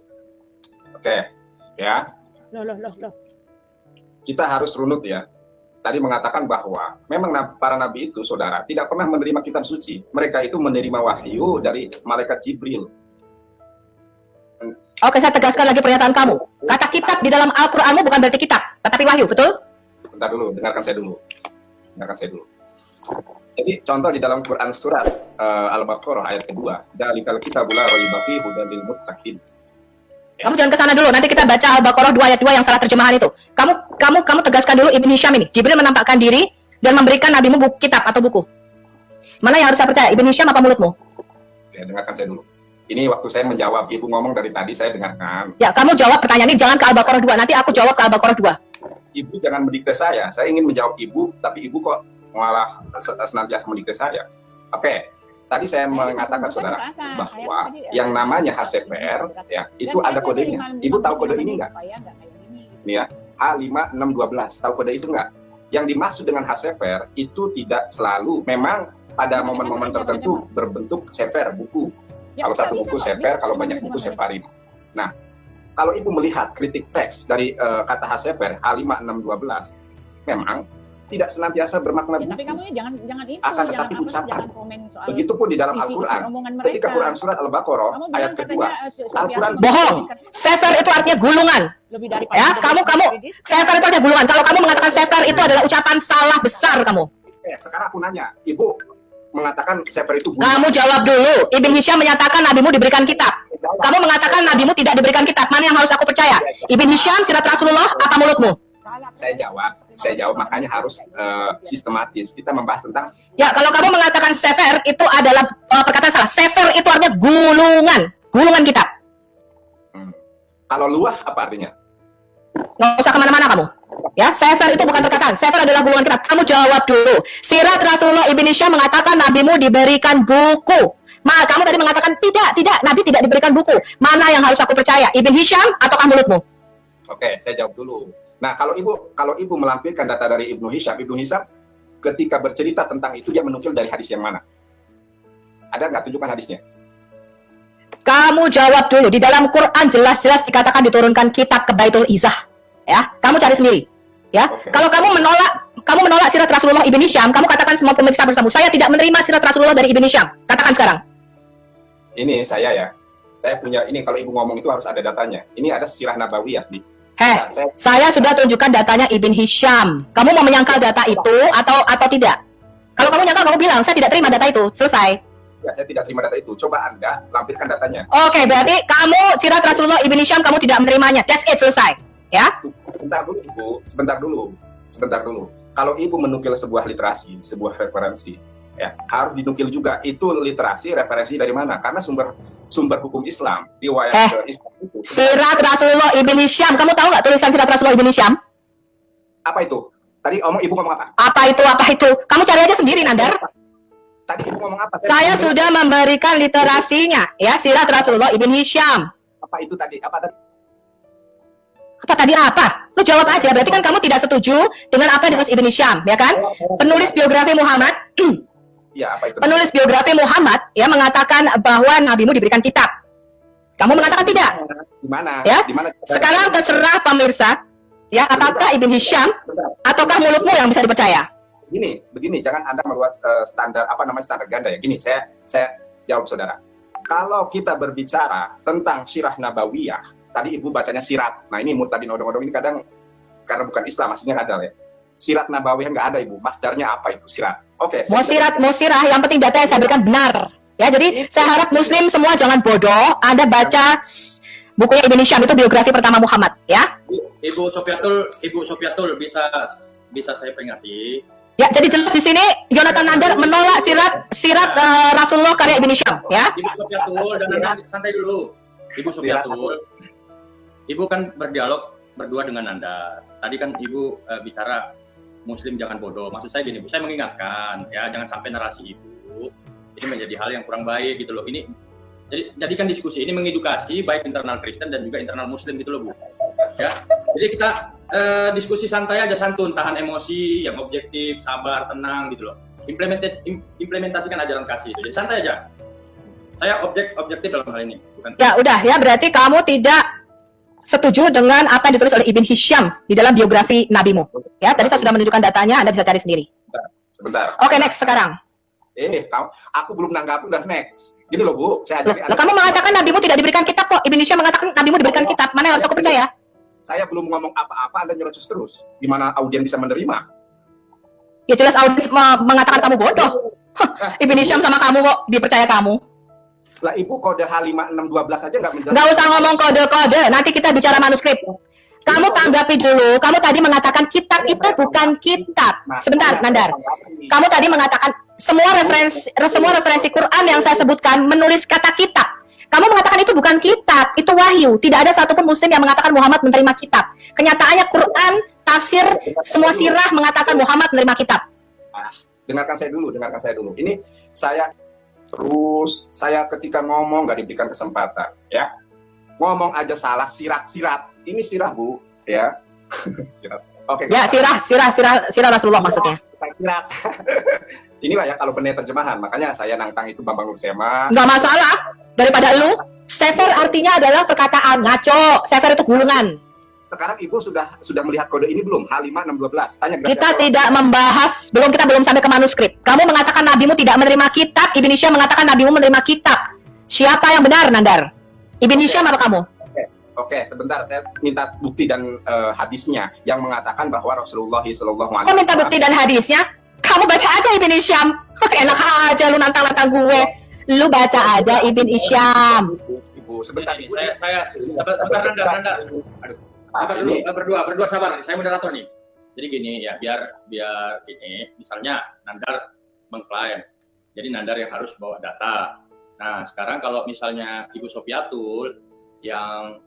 Speaker 2: Oke, ya.
Speaker 5: Loh.
Speaker 2: Kita harus runut ya. Tadi mengatakan bahwa memang para nabi itu, saudara, tidak pernah menerima kitab suci. Mereka itu menerima wahyu dari malaikat Jibril.
Speaker 3: Oke, saya tegaskan lagi pernyataan kamu. Kata kitab di dalam Al-Qur'anmu bukan berarti kitab, tetapi wahyu, betul?
Speaker 2: Bentar dulu, dengarkan saya dulu. Jadi contoh di dalam Quran surat Al-Baqarah ayat kedua, "Dzalikal kitabu la raiba fihi hudan lil muttaqin."
Speaker 3: Kamu jangan ke sana dulu. Nanti kita baca Al-Baqarah 2 ayat 2 yang salah terjemahan itu. Kamu tegaskan dulu Ibn Hisham ini. Jibril menampakkan diri dan memberikan nabimu kitab atau buku. Mana yang harus saya percaya? Ibn Hisham apa mulutmu?
Speaker 2: Ya, dengarkan saya dulu. Ini waktu saya menjawab, Ibu ngomong dari tadi saya dengarkan.
Speaker 3: Ya, kamu jawab pertanyaan ini, jangan ke Al-Baqarah 2. Nanti aku jawab ke Al-Baqarah 2.
Speaker 2: Ibu jangan mendikte saya. Saya ingin menjawab Ibu, tapi Ibu kok malah senantiasa mendikte saya. Oke, tadi saya mengatakan saudara bahwa yang namanya HCPR ya itu ada kodenya. Ibu tahu kode ini nggak? Ini ya, H5612. Tahu kode itu nggak? Yang dimaksud dengan HCPR itu tidak selalu, memang pada momen-momen tertentu berbentuk sefer buku. Kalau satu buku sefer, kalau banyak buku separin. Nah, kalau Ibu melihat kritik teks dari kata HCPR H5612, memang tidak senantiasa bermakna buku.
Speaker 5: Tapi kamu jangan itu.
Speaker 2: Akan tetapi ucapan. Begitupun di dalam Al-Quran. Ketika Quran surat Al-Baqarah ayat kedua, Al-Quran
Speaker 3: bohong. Sefer itu artinya gulungan. Ya, kamu sefer itu artinya gulungan. Kalau kamu mengatakan sefer itu adalah ucapan salah besar kamu.
Speaker 2: Sekarang aku nanya, Ibu mengatakan sefer itu gulungan.
Speaker 3: Kamu jawab dulu. Ibn Hisham menyatakan nabimu diberikan kitab. Kamu mengatakan nabimu tidak diberikan kitab. Mana yang harus aku percaya? Ibn Hisham, sirat Rasulullah, apa mulutmu?
Speaker 2: Saya jawab, makanya harus sistematis. Kita membahas tentang.
Speaker 3: Ya, kalau kamu mengatakan sefer itu adalah perkataan salah. Sefer itu artinya gulungan kitab.
Speaker 2: Kalau luah apa artinya?
Speaker 3: Nggak usah kemana-mana kamu. Ya, sefer itu bukan perkataan. Sefer adalah gulungan kitab. Kamu jawab dulu. Sirat Rasulullah Ibn Hisham mengatakan nabimu diberikan buku. Kamu tadi mengatakan tidak, nabi tidak diberikan buku. Mana yang harus aku percaya? Ibn Hisham ataukah mulutmu?
Speaker 2: Oke, saya jawab dulu. Nah, kalau ibu melampirkan data dari Ibnu Hisham ketika bercerita tentang itu dia menukil dari hadis yang mana? Ada nggak tunjukkan hadisnya?
Speaker 3: Kamu jawab dulu. Di dalam Quran jelas-jelas dikatakan diturunkan kitab ke Baitul Izzah. Ya, kamu cari sendiri. Ya,
Speaker 2: Oke.
Speaker 3: kalau kamu menolak sirat Rasulullah Ibn Hisham, kamu katakan semua pemirsa bersama, saya tidak menerima sirat Rasulullah dari Ibn Hisham. Katakan sekarang.
Speaker 2: Ini saya ya. Saya punya ini, kalau ibu ngomong itu harus ada datanya. Ini ada sirah nabawiyah nih.
Speaker 3: Saya sudah tunjukkan datanya Ibn Hisham. Kamu mau menyangkal data itu atau tidak? Kalau kamu nyangkal, kamu bilang saya tidak terima data itu. Selesai.
Speaker 2: Ya, saya tidak terima data itu. Coba Anda lampirkan datanya.
Speaker 3: Oke, berarti kamu sirat Rasulullah Ibn Hisham kamu tidak menerimanya. That's it, selesai. Ya?
Speaker 2: Sebentar dulu, Ibu. Sebentar dulu. Kalau Ibu menukil sebuah literasi, sebuah referensi, ya, harus dinukil juga. Itu literasi, referensi dari mana? Karena sumber hukum Islam, riwayat Islam itu.
Speaker 3: Sirat Rasulullah Ibn Hisham. Kamu tahu nggak tulisan sirat Rasulullah Ibn Hisham?
Speaker 2: Apa itu? Tadi Ibu ngomong apa?
Speaker 3: Apa itu? Kamu cari aja sendiri, Nandar.
Speaker 2: Tadi Ibu ngomong apa?
Speaker 3: Saya sudah memberikan literasinya, ya, sirat Rasulullah Ibn Hisham.
Speaker 2: Apa itu tadi? Apa tadi?
Speaker 3: Apa tadi apa? Lu jawab aja. Berarti kan kamu tidak setuju dengan apa yang ditulis Ibn Hisham, ya kan? Penulis biografi Muhammad.
Speaker 2: Ya, apa itu?
Speaker 3: Penulis biografi Muhammad ya mengatakan bahwa nabimu diberikan kitab. Kamu mengatakan tidak?
Speaker 2: Di mana?
Speaker 3: Ya.
Speaker 2: Di mana?
Speaker 3: Sekarang terserah pemirsa, ya, apakah Ibn Hisham ataukah mulutmu yang bisa dipercaya?
Speaker 2: Begini, jangan Anda membuat standar ganda ya. Gini, saya jawab saudara. Kalau kita berbicara tentang sirah nabawiyah, tadi Ibu bacanya sirat. Nah, ini murtadin odong-odong ini kadang karena bukan Islam, maksudnya nggak ada ya. Sirat nabawiyah nggak ada, Ibu. Masdarnya apa itu sirat? Oke.
Speaker 3: Mau sirah, yang penting data yang saya berikan benar. Ya, jadi saya harap Muslim semua jangan bodoh. Anda baca bukunya Ibn Hisham, itu biografi pertama Muhammad, ya.
Speaker 4: Ibu Sofiatul bisa saya peringati.
Speaker 3: Ya, jadi jelas di sini Yonatan Nandar menolak sirat Rasulullah karya Ibn Hisham, ya.
Speaker 4: Ibu Sofiatul dan Anda santai dulu. Ibu Sofiatul. Ibu kan berdialog berdua dengan Anda. Tadi kan Ibu bicara Muslim jangan bodoh. Maksud saya gini, Bu, saya mengingatkan ya, jangan sampai narasi Ibu ini menjadi hal yang kurang baik gitu loh. Ini jadikan diskusi ini mengedukasi baik internal Kristen dan juga internal Muslim gitu loh, Bu. Ya. Jadi kita diskusi santai aja, santun, tahan emosi, yang objektif, sabar, tenang gitu loh. Implementasikan ajaran kasih. Jadi santai aja. Saya objektif dalam hal ini, bukan. Ya,
Speaker 3: udah ya, berarti kamu tidak setuju dengan apa yang ditulis oleh Ibn Hisham di dalam biografi nabimu. Ya, tadi saya sudah menunjukkan datanya, Anda bisa cari sendiri.
Speaker 2: Sebentar.
Speaker 3: Oke, next sekarang.
Speaker 2: Aku belum nanggap, udah next. Gini loh, Bu, saya ajari.
Speaker 3: Kamu mengatakan nabimu tidak diberikan kitab kok. Ibn Hisham mengatakan nabimu diberikan kitab. Mana yang harus aku percaya?
Speaker 2: Saya belum ngomong apa-apa, Anda nyerocos terus. Gimana audien bisa menerima?
Speaker 3: Ya jelas audiens mengatakan kamu bodoh. Ibn Hisham sama kamu kok dipercaya kamu.
Speaker 2: Lah, Ibu kode H5612 aja nggak menjelaskan.
Speaker 3: Nggak usah ngomong kode-kode, nanti kita bicara manuskrip. Kamu tanggapi dulu, kamu tadi mengatakan kitab itu bukan kitab. Sebentar, Nandar. Kamu tadi mengatakan semua referensi Quran yang saya sebutkan menulis kata kitab. Kamu mengatakan itu bukan kitab, itu wahyu. Tidak ada satupun muslim yang mengatakan Muhammad menerima kitab. Kenyataannya Quran, tafsir, semua sirah mengatakan Muhammad menerima kitab.
Speaker 2: Dengarkan saya dulu. Ini saya ketika ngomong nggak diberikan kesempatan, ya. Ngomong aja salah, sirat. Ini sirah, Bu, ya. Sirat. Oke.
Speaker 3: Ya, sirah Rasulullah maksudnya.
Speaker 2: Sirat. Inilah ya kalau benar terjemahan, makanya saya nantang itu Bambang Nursema.
Speaker 3: Nggak masalah, daripada lu. Sefer artinya adalah perkataan, ngaco. Sefer itu gulungan.
Speaker 2: Sekarang Ibu sudah melihat kode ini belum? H5612. Tanya
Speaker 3: kita tidak membahas, kita belum sampai ke manuskrip. Kamu mengatakan nabimu tidak menerima kitab, Ibn Hisham mengatakan nabimu menerima kitab. Siapa yang benar, Nandar? Ibn Hisham atau kamu?
Speaker 2: Oke, sebentar, saya minta bukti dan hadisnya yang mengatakan bahwa Rasulullah SAW.
Speaker 3: Kau minta bukti dan hadisnya? Kamu baca aja Ibn Hisham. Enak aja lu nantang-nantang gue. Lu baca aja Ibn Hisham.
Speaker 2: Ibu, sebentar.
Speaker 4: Saya Nandar. Berdua sabar. Saya moderator nih. Jadi gini ya, biar ini misalnya Nandar mengklaim. Jadi Nandar yang harus bawa data. Nah, sekarang kalau misalnya Ibu Sofiatul yang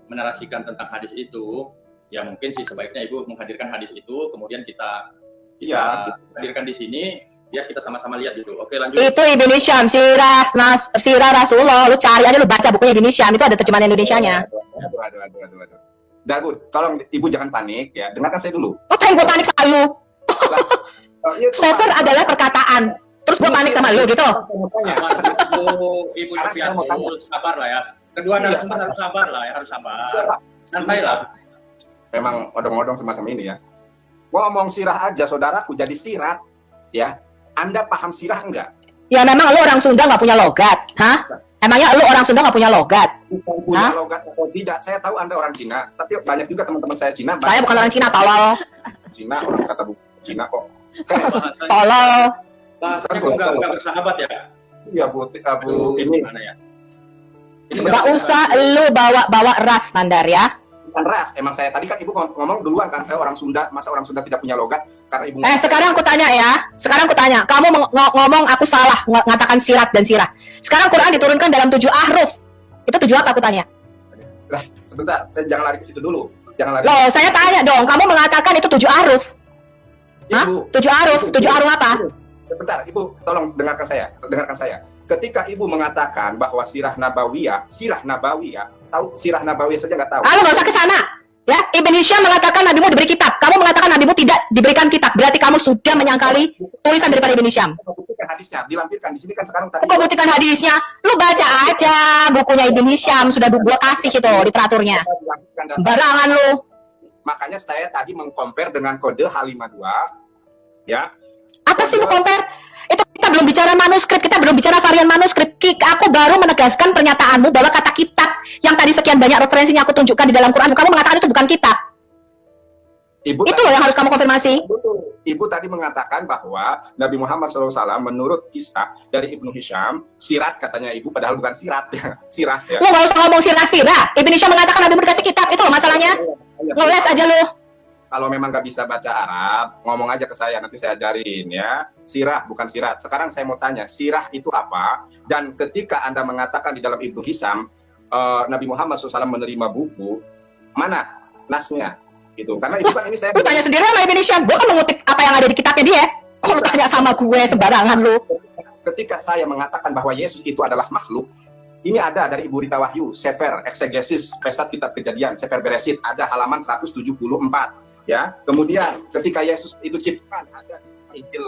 Speaker 4: menarasikan tentang hadis itu, ya mungkin sih sebaiknya Ibu menghadirkan hadis itu, kemudian kita hadirkan di sini, biar kita sama-sama lihat gitu. Oke, lanjut.
Speaker 3: Itu Ibn Hisham, sirah Rasulullah. Lu cari aja, lu baca bukunya Ibn Hisham, itu ada terjemahan Indonesianya.
Speaker 2: Aduh. Dagun, tolong Ibu jangan panik ya. Dengarkan saya dulu.
Speaker 3: Apa yang gue panik selalu? Sefer adalah perkataan. Terus gue panik sama lu gitu.
Speaker 4: Ibu Sofiatul, sabar lah ya. Kedua narasumber harus sabar lah ya, harus sabar. Santai lah.
Speaker 2: Memang odong-odong semacam ini ya. Ngomong sirah aja, saudaraku jadi sirat. Ya, Anda paham sirah enggak?
Speaker 3: Ya memang lu orang Sunda nggak punya logat, hah? Emangnya lu orang Sunda nggak punya logat?
Speaker 2: Bukan punya logat atau tidak? Saya tahu Anda orang Cina, tapi banyak juga teman-teman saya Cina.
Speaker 3: Saya bukan orang Cina, tolol.
Speaker 2: Cina, orang kata Cina kok.
Speaker 3: Tolol.
Speaker 4: Bahasanya kok nggak bersahabat ya?
Speaker 2: Iya, Bu, ini.
Speaker 4: Mana ya?
Speaker 3: Nggak usah lu bawa ras, Nandar ya.
Speaker 2: Bukan ras, emang saya tadi kan ibu ngomong duluan kan, saya orang Sunda, masa orang Sunda tidak punya logat? Karena ibu.
Speaker 3: Sekarang aku tanya ya, kamu ngomong aku salah mengatakan sirat dan sirah. Sekarang Quran diturunkan dalam 7 ahruf. Itu 7 apa aku tanya?
Speaker 2: Lah, sebentar, saya jangan lari ke situ dulu. Jangan lari.
Speaker 3: Loh, saya tanya dong, kamu mengatakan itu 7 ahruf. Hah?
Speaker 2: Ibu,
Speaker 3: 7 ahruf, 7 ahruf apa?
Speaker 2: Sebentar, Ibu, tolong dengarkan saya. Ketika Ibu mengatakan bahwa sirah nabawiyah, tahu sirah nabawiyah saja nggak tahu.
Speaker 3: Lu nggak usah ke sana. Ya, Ibn Hisham mengatakan nabimu diberi kitab. Kamu mengatakan nabimu tidak diberikan kitab. Berarti kamu sudah menyangkali tulisan daripada Ibn Hisham.
Speaker 2: Buktikan hadisnya, dilampirkan di sini kan sekarang tadi.
Speaker 3: Kok buktikan hadisnya? Lu baca aja bukunya Ibn Hisham, sudah gua kasih itu literaturnya. Sembarangan lu.
Speaker 2: Makanya saya tadi mengcompare dengan kode H52, ya.
Speaker 3: Apa sih lu compare? Itu kita belum bicara manuskrip, kita belum bicara varian manuskrip. Aku baru menegaskan pernyataanmu bahwa kata kitab yang tadi sekian banyak referensinya aku tunjukkan di dalam Quran, kamu mengatakan itu bukan kitab. Itu loh yang harus kamu konfirmasi.
Speaker 2: Ibu tadi mengatakan bahwa Nabi Muhammad SAW menurut kisah dari Ibnu Hisham, sirat katanya ibu, padahal bukan sirat ya. Sirah ya.
Speaker 3: Lu gak usah ngomong sirah-sirah. Ibnu Hisham mengatakan Nabi dikasih kitab, itu loh masalahnya. Ngeles aja lu.
Speaker 2: Kalau memang nggak bisa baca Arab, ngomong aja ke saya, nanti saya ajarin ya. Sirah bukan sirat. Sekarang saya mau tanya, sirah itu apa? Dan ketika Anda mengatakan di dalam Ibnu Hisham, Nabi Muhammad SAW menerima buku, mana nasnya? Gitu. Karena itu kan ini saya...
Speaker 3: Lu tanya sendiri sama Ibnu Hisham, gue kan mengutip apa yang ada di kitabnya dia. Kok lu tanya sama gue sembarangan lu?
Speaker 2: Ketika saya mengatakan bahwa Yesus itu adalah makhluk, ini ada dari Ibu Rita Wahyu, Sefer Eksegesis Pesat Kitab Kejadian, Sefer Beresit, ada halaman 174. Ya, kemudian ketika Yesus itu ciptaan ada Injil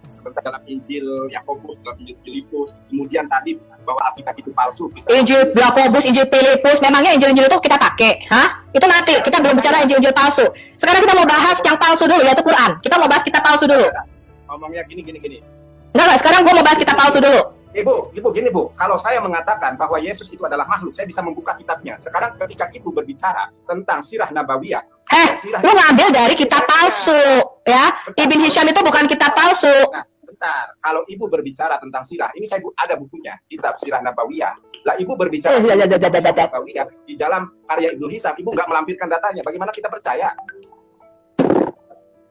Speaker 2: sebentar dalam Injil Yakobus, dalam Injil Filipus, kemudian tadi bahwa Alkitab itu palsu.
Speaker 3: Injil Yakobus, Injil Filipus, memangnya Injil itu kita pakai? Hah? Itu nanti kita belum bicara Injil palsu. Sekarang kita mau bahas yang palsu dulu, yaitu Quran. Kita mau bahas kitab palsu dulu.
Speaker 2: Ngomongnya gini.
Speaker 3: Enggak, sekarang gua mau bahas kitab palsu dulu.
Speaker 2: Ibu, gini Bu, kalau saya mengatakan bahwa Yesus itu adalah makhluk, saya bisa membuka kitabnya. Sekarang ketika Ibu berbicara tentang sirah nabawiyah,
Speaker 3: lu ngambil dari kitab palsu, ya. Ibn Hisham itu bukan kitab palsu.
Speaker 2: Nah, bentar. Kalau Ibu berbicara tentang sirah, ini saya ada bukunya, kitab sirah nabawiyah. Lah Ibu berbicara tentang nabawiyah di dalam karya Ibnu Hisham, Ibu nggak melampirkan datanya. Bagaimana kita percaya?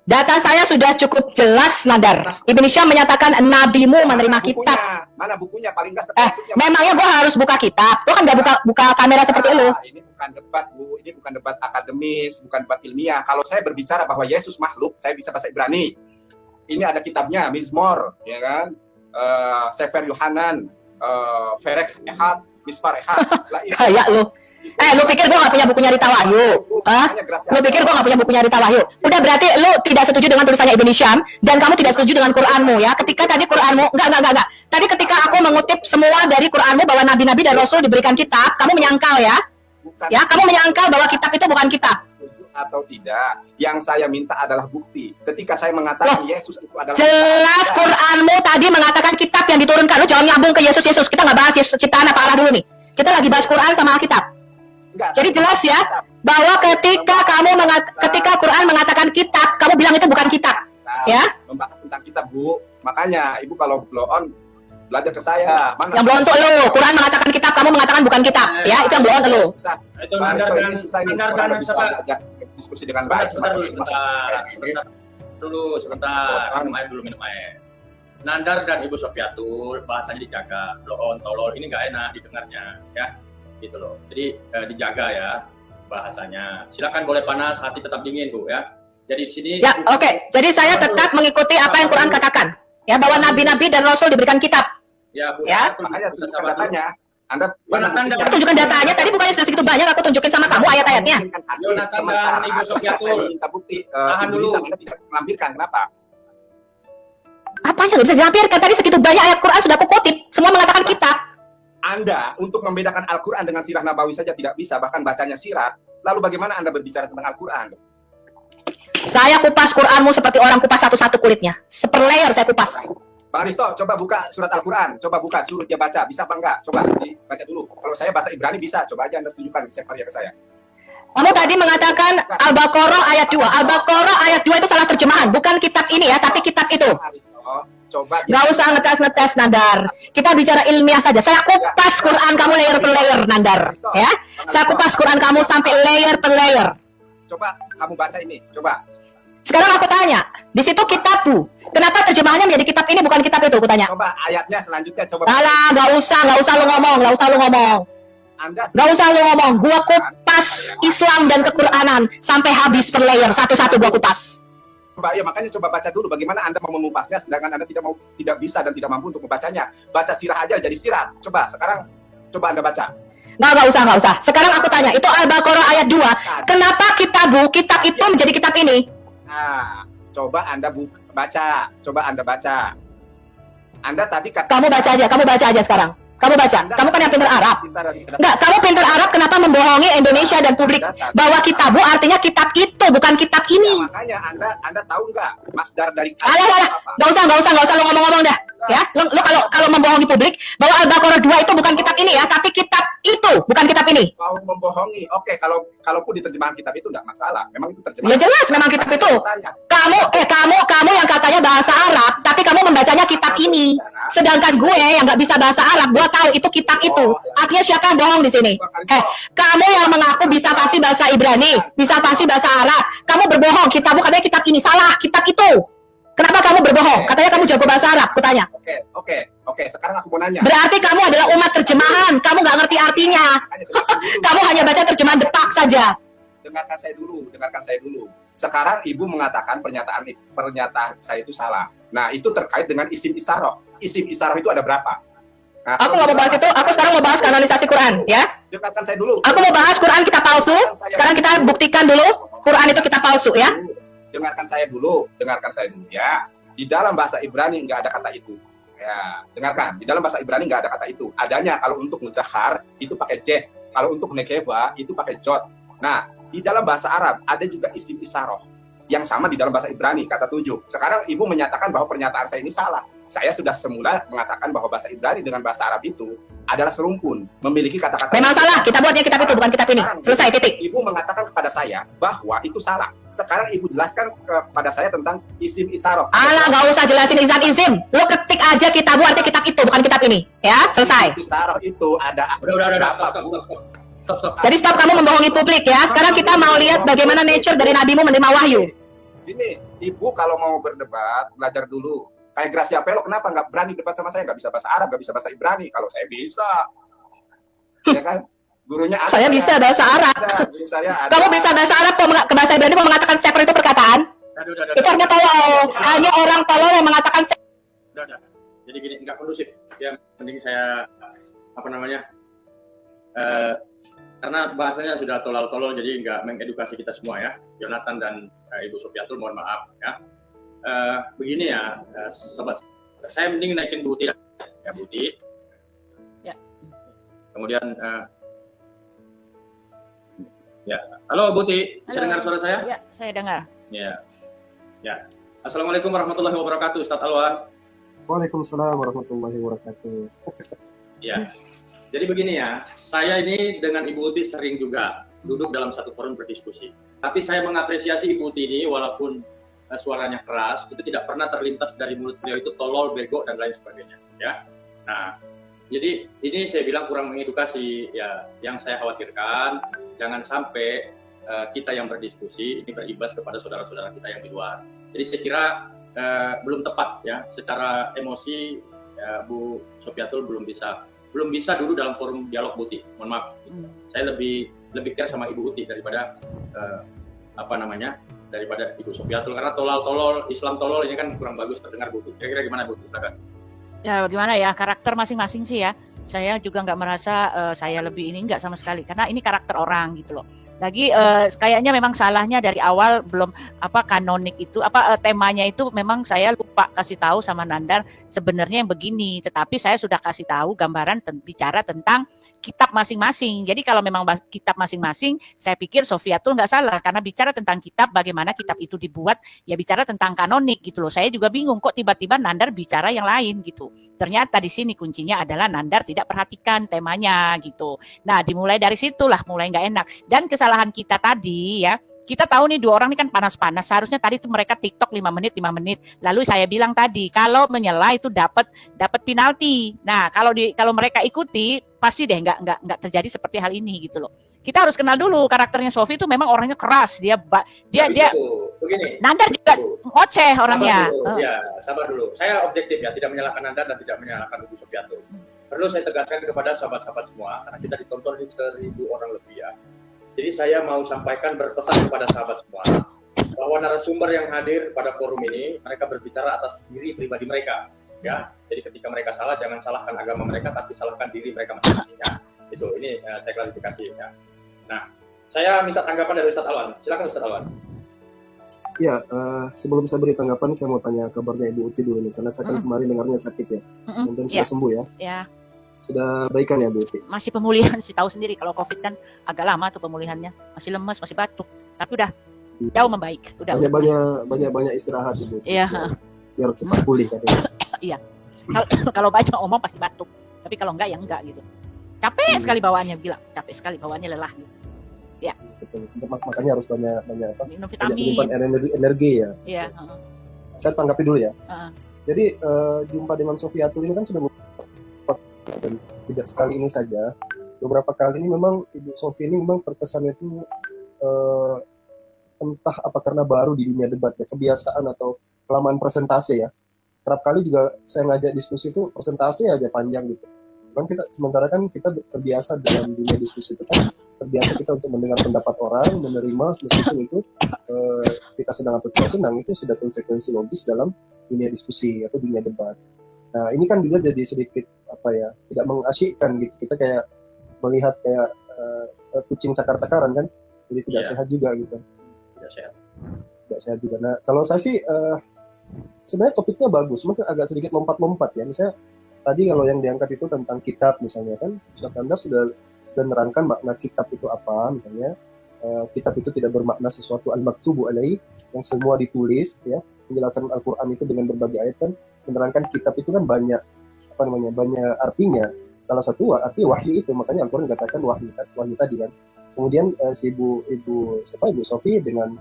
Speaker 3: Data saya sudah cukup jelas, Nandar. Ibn Hisham menyatakan nabimu menerima kitab.
Speaker 2: Mana bukunya? Paling nggak
Speaker 3: memangnya gue harus buka kitab? Gue kan nggak buka kamera seperti lu.
Speaker 2: Ini bukan debat, Bu. Ini bukan debat akademis, bukan debat ilmiah. Kalau saya berbicara bahwa Yesus makhluk, saya bisa bahasa Ibrani. Ini ada kitabnya, Mizmor, ya kan? Sefer Yohanan, Ferek Ehad, Misfar Ehad.
Speaker 3: Kayak lu. Lu pikir gue gak punya bukunya Rita Wahyu? Hah? Lu pikir gue gak punya bukunya Rita Wahyu? Udah, berarti lu tidak setuju dengan tulisannya Ibn Hisham, dan kamu tidak setuju dengan Quranmu ya. Ketika tadi Quranmu, enggak. Tadi ketika aku mengutip semua dari Quranmu bahwa nabi-nabi dan rasul diberikan kitab, kamu menyangkal ya? Ya, kamu menyangkal bahwa kitab itu bukan kitab.
Speaker 2: Atau tidak, yang saya minta adalah bukti. Ketika saya mengatakan Yesus itu adalah
Speaker 3: jelas Quranmu tadi mengatakan kitab yang diturunkan. Lu jangan nyambung ke Yesus. Kita nggak bahas Yesus ciptaan apa Allah dulu nih. Kita lagi bahas Quran sama Alkitab. Jadi jelas ya bahwa ketika Quran mengatakan kitab, kamu bilang itu bukan kitab, ya?
Speaker 2: Membahas tentang kitab, Bu. Makanya Ibu kalau blow on belajar ke saya. Mana?
Speaker 3: Yang blow on tuh lu. Quran mengatakan kitab, kamu mengatakan bukan kitab, ya? Itu yang blow on lu.
Speaker 4: Itu Nandar dan
Speaker 2: diskusi dengan baik.
Speaker 4: Sebentar. Minum air. Nandar dan Ibu Sofiatul bahasanya dijaga, blow on, tolol, ini nggak enak didengarnya, ya. Gitu loh. Jadi dijaga ya bahasanya. Silakan boleh panas, hati tetap dingin, Bu ya. Jadi di sini
Speaker 3: ya, oke. Jadi saya tetap mengikuti apa yang Quran katakan. Ya, bahwa nabi-nabi dan rasul diberikan kitab.
Speaker 4: Ya, Bu.
Speaker 3: Ya.
Speaker 2: Makanya datanya.
Speaker 3: Aku tunjukkan datanya. Tadi bukannya sudah segitu banyak aku tunjukin sama kamu ayat-ayatnya.
Speaker 4: Yonatan dan Ibu Sofiatul.
Speaker 2: Saya minta bukti.
Speaker 4: Tahan dulu.
Speaker 2: Anda tidak melampirkan. Kenapa?
Speaker 3: Apanya nggak bisa dilampirkan? Tadi segitu banyak ayat Quran sudah aku kutip, semua mengatakan kitab.
Speaker 2: Anda untuk membedakan Al-Quran dengan sirah nabawi saja tidak bisa, bahkan bacanya sirah. Lalu bagaimana Anda berbicara tentang Al-Quran?
Speaker 3: Saya kupas Quranmu seperti orang kupas satu-satu kulitnya. Seperlayer saya kupas.
Speaker 2: Bang Risto, coba buka surat Al-Quran. Coba buka, suruh dia baca. Bisa apa enggak? Coba dibaca dulu. Kalau saya bahasa Ibrani bisa. Coba aja Anda tunjukkan ke saya.
Speaker 3: Kamu tadi mengatakan Al-Baqarah ayat 2. Al-Baqarah ayat 2 itu salah terjemahan. Bukan kitab ini ya, tapi kitab itu.
Speaker 2: Bang Risto, coba.
Speaker 3: Gak usah ngetes-ngetes, Nandar. Kita bicara ilmiah saja. Saya kupas Quran kamu layer per layer, Nandar. Ya, saya kupas Quran kamu sampai layer per layer.
Speaker 2: Coba kamu baca ini. Coba.
Speaker 3: Sekarang aku tanya, di situ kitabku. Kenapa terjemahannya menjadi kitab ini bukan kitab itu? Aku tanya.
Speaker 2: Coba ayatnya selanjutnya. Coba.
Speaker 3: Alah, gak usah lu ngomong,
Speaker 2: Anda
Speaker 3: Gak usah lu ngomong. Gua kupas Islam dan kequranan sampai habis per layer, satu-satu gua kupas.
Speaker 2: Coba, ya makanya coba baca dulu bagaimana Anda mau mengupasnya sedangkan Anda tidak bisa dan tidak mampu untuk membacanya. Baca sirah aja jadi sirah. Coba sekarang coba Anda baca.
Speaker 3: Gak usah. Sekarang aku tanya, itu Al-Baqarah ayat 2. Kenapa kitab itu menjadi kitab ini?
Speaker 2: Nah, coba Anda baca. Coba Anda baca. Anda tadi kata
Speaker 3: Kamu baca aja sekarang. Kamu baca. Kamu kan yang pintar Arab. Enggak, kamu pintar Arab kenapa membohongi Indonesia dan publik bahwa kitabmu artinya kitab itu bukan kitab
Speaker 2: Ya,
Speaker 3: ini.
Speaker 2: makanya Anda tahu nggak masdar dari
Speaker 3: Alah, gak usah lu ngomong-ngomong dah. Ya, lu kalau membohongi publik bahwa Al-Baqarah 2 itu bukan kitab ini ya, tapi kitab itu bukan kitab ini.
Speaker 2: mau membohongi. Oke, kalaupun di terjemahan kitab itu enggak masalah. Memang itu terjemahan.
Speaker 3: Ya jelas memang kitab itu.
Speaker 2: Tanya.
Speaker 3: Kamu yang katanya bahasa Arab, tapi kamu membacanya kitab ini. Sedangkan gue yang nggak bisa bahasa Arab, gue tahu itu kitab itu. Artinya siapa yang bohong di sini? Kamu yang mengaku bisa fasih bahasa Ibrani, bisa fasih bahasa Arab, kamu berbohong. Kitabmu katanya kitab ini, salah, kitab itu. Kenapa kamu berbohong? Katanya kamu jago bahasa Arab, kutanya.
Speaker 2: Oke. Sekarang aku mau nanya.
Speaker 3: Berarti kamu adalah umat terjemahan, kamu nggak ngerti artinya. Kamu hanya baca terjemahan depak saja.
Speaker 2: Dengarkan saya dulu. Sekarang Ibu mengatakan pernyataan saya itu salah. Nah, itu terkait dengan isim isaroh. Isim isaroh itu ada berapa? Nah,
Speaker 3: Aku nggak mau bahas itu, aku sekarang mau bahas kanonisasi Quran, ya.
Speaker 2: Dengarkan saya dulu.
Speaker 3: Aku mau bahas Quran kitab palsu. Sekarang kita buktikan dulu Quran itu kitab palsu, ya.
Speaker 2: Dengarkan saya dulu ya. Di dalam bahasa Ibrani nggak ada kata itu. Ya, dengarkan. Di dalam bahasa Ibrani nggak ada kata itu. Adanya kalau untuk muzakkar itu pakai j, kalau untuk nekeva itu pakai jot. Nah, di dalam bahasa Arab ada juga isim isaroh yang sama di dalam bahasa Ibrani, kata tujuh. Sekarang Ibu menyatakan bahwa pernyataan saya ini salah. Saya sudah semula mengatakan bahwa bahasa Ibrani dengan bahasa Arab itu adalah serumpun, memiliki kata-kata.
Speaker 3: Memang salah, kita buatnya kitab itu bukan kitab ini. Selesai, titik.
Speaker 2: Ibu mengatakan kepada saya bahwa itu salah. Sekarang Ibu jelaskan kepada saya tentang isim isaroh.
Speaker 3: Alah, nggak usah jelasin izim. Lo ketik aja kitabmu artinya kitab itu bukan kitab ini, ya. Selesai.
Speaker 2: Isim isaroh itu ada berapa, Bu?
Speaker 4: Stop.
Speaker 3: Jadi stop kamu membohongi publik, ya. Sekarang kita mau lihat bagaimana nature dari nabimu menerima wahyu.
Speaker 2: Ini, Ibu kalau mau berdebat, belajar dulu. Kayak Gracia Pelo, kenapa nggak berani debat sama saya? Nggak bisa bahasa Arab, nggak bisa bahasa Ibrani. Kalau saya bisa. Ya kan? Gurunya ada.
Speaker 3: Saya bisa bahasa Arab.
Speaker 2: Guru saya ada.
Speaker 3: Kamu bisa bahasa Arab, ke bahasa Ibrani mau mengatakan sefer itu perkataan? Itu hanya tolol. Hanya orang tolol yang mengatakan sefer.
Speaker 4: Udah. Jadi gini, nggak kondusif. Ya, mending saya, karena bahasanya sudah tolol-tolol, jadi nggak mengedukasi kita semua ya. Jonathan dan Ibu Sofiatul, mohon maaf ya. Begini ya, sobat, saya mending naikin Buti ya, Buti.
Speaker 5: Ya.
Speaker 4: Kemudian, ya, halo Buti, bisa dengar suara saya?
Speaker 5: Ya, saya dengar.
Speaker 4: Ya. Assalamualaikum warahmatullahi wabarakatuh, Ustadz Alwan.
Speaker 6: Waalaikumsalam warahmatullahi wabarakatuh.
Speaker 4: Ya, jadi begini ya, saya ini dengan Ibu Uti sering juga duduk dalam satu forum berdiskusi. Tapi saya mengapresiasi Ibu Uti ini, walaupun suaranya keras, itu tidak pernah terlintas dari mulut beliau itu tolol, bego, dan lain sebagainya. Ya, nah, jadi ini saya bilang kurang mengedukasi. Ya, yang saya khawatirkan jangan sampai kita yang berdiskusi ini berimbas kepada saudara-saudara kita yang di luar. Jadi saya kira belum tepat ya, secara emosi ya, Bu Sofiatul belum bisa dulu dalam forum dialog Buti. Mohon maaf. Saya lebih care sama Ibu Uti daripada daripada Ibu Sofiatul, karena tolol Islam tolol ini kan kurang bagus terdengar Bu. Kira-kira gimana Bu? Silakan.
Speaker 5: Ya gimana ya, karakter masing-masing sih ya. Saya juga nggak merasa saya lebih ini, nggak sama sekali, karena ini karakter orang gitu loh. Lagi kayaknya memang salahnya dari awal belum kanonik itu temanya itu memang saya lupa kasih tahu sama Nandar sebenarnya yang begini, tetapi saya sudah kasih tahu gambaran bicara tentang kitab masing-masing. Jadi kalau memang kitab masing-masing, saya pikir Sofiatul nggak salah karena bicara tentang kitab, bagaimana kitab itu dibuat, ya bicara tentang kanonik gitu loh. Saya juga bingung kok tiba-tiba Nandar bicara yang lain gitu. Ternyata di sini kuncinya adalah Nandar tidak perhatikan temanya gitu. Nah, dimulai dari situlah mulai nggak enak. Dan kesalahan kita tadi ya, kita tahu nih dua orang ini kan panas-panas. Seharusnya tadi tuh mereka TikTok 5 menit. Lalu saya bilang tadi kalau menyela itu dapat penalti. Nah, kalau mereka ikuti pasti deh nggak terjadi seperti hal ini gitu loh. Kita harus kenal dulu karakternya Sofi itu memang orangnya keras. Dia
Speaker 4: begini.
Speaker 5: Nandar juga ngoceh orangnya.
Speaker 4: Sabar dulu. Saya objektif ya, tidak menyalahkan Nandar dan tidak menyalahkan Ibu Sofiatul. Perlu saya tegaskan kepada sahabat-sahabat semua karena kita ditonton 1.000 orang lebih ya. Jadi saya mau sampaikan berpesan kepada sahabat semua bahwa narasumber yang hadir pada forum ini mereka berbicara atas diri pribadi mereka, ya. Jadi ketika mereka salah jangan salahkan agama mereka, tapi salahkan diri mereka masing-masing. Ya. Itu ini saya klarifikasi ya. Nah, saya minta tanggapan dari Ustadz Alwan. Silakan Ustadz Alwan.
Speaker 6: Ya, sebelum saya beri tanggapan, saya mau tanya kabarnya Ibu Uti dulu nih, karena saya kan kemarin dengarnya sakit ya. Kemudian sudah sembuh ya.
Speaker 5: Ya.
Speaker 6: Sudah baikan ya Bu Uti?
Speaker 5: Masih pemulihan sih, tahu sendiri kalau COVID kan agak lama tuh pemulihannya. Masih lemes, masih batuk. Tapi udah jauh membaik. Udah.
Speaker 6: Banyak istirahat Ibu.
Speaker 5: Iya.
Speaker 6: Biar cepat pulih katanya.
Speaker 5: Iya. Kalau banyak omong pasti batuk. Tapi kalau enggak ya enggak gitu. Capek sekali bawaannya, bilang. Capek sekali bawaannya, lelah gitu. Ya.
Speaker 6: Betul. Makanya harus banyak
Speaker 5: minum vitamin.
Speaker 6: Menyimpan energi ya.
Speaker 5: Iya.
Speaker 6: Saya tanggapi dulu ya. Jadi jumpa dengan Sofiatul ini kan sudah dan tidak sekali ini saja, beberapa kali ini memang Ibu Sofi ini memang terkesannya itu entah apa karena baru di dunia debat ya, kebiasaan atau kelamaan presentasi ya. Kerap kali juga saya ngajak diskusi itu presentasi aja panjang gitu. Kan sementara kan kita terbiasa dalam dunia diskusi itu kan terbiasa kita untuk mendengar pendapat orang, menerima meskipun itu kita senang atau tidak senang, itu sudah konsekuensi logis dalam dunia diskusi atau dunia debat. Nah, ini kan juga jadi sedikit tidak mengasyikkan gitu. Kita kayak melihat kayak kucing cakar-cakaran kan, jadi tidak sehat juga gitu. Tidak sehat juga. Nah, kalau saya sih sebenarnya topiknya bagus, cuma agak sedikit lompat-lompat ya. Misalnya tadi kalau yang diangkat itu tentang kitab misalnya kan, Ustaz Nandar sudah menerangkan makna kitab itu apa. Misalnya kitab itu tidak bermakna sesuatu al-maktubu alaihi yang semua ditulis ya. Penjelasan Al-Quran itu dengan berbagai ayat kan menerangkan kitab itu kan banyak artinya. Salah satu arti wahyu itu, makanya Al-Quran katakan wahyu tadi kan. Kemudian si Ibu Sofi dengan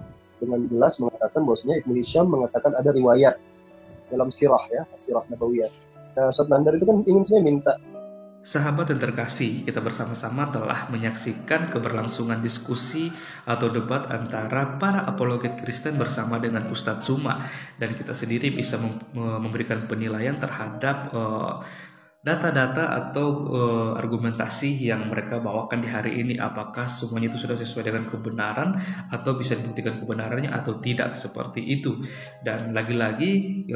Speaker 6: jelas mengatakan bahwasanya Ibnu Hisham mengatakan ada riwayat dalam sirah Nabawiyah. Nah, Ustaz Nandar itu kan ingin saya minta.
Speaker 1: Sahabat yang terkasih, kita bersama-sama telah menyaksikan keberlangsungan diskusi atau debat antara para apologet Kristen bersama dengan Ustadz Suma, dan kita sendiri bisa memberikan penilaian terhadap data-data atau argumentasi yang mereka bawakan di hari ini, apakah semuanya itu sudah sesuai dengan kebenaran atau bisa dibuktikan kebenarannya atau tidak, seperti itu. Dan lagi-lagi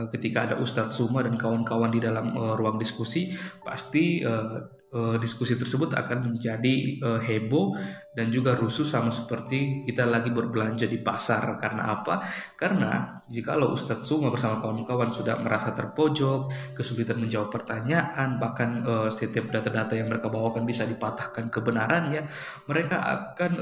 Speaker 1: ketika ada Ustadz Suma dan kawan-kawan di dalam ruang diskusi, pasti diskusi tersebut akan menjadi heboh dan juga rusuh, sama seperti kita lagi berbelanja di pasar. Karena apa? Karena jikalau Ustadz Suma bersama kawan-kawan sudah merasa terpojok, kesulitan menjawab pertanyaan, bahkan setiap data-data yang mereka bawakan bisa dipatahkan kebenarannya, mereka akan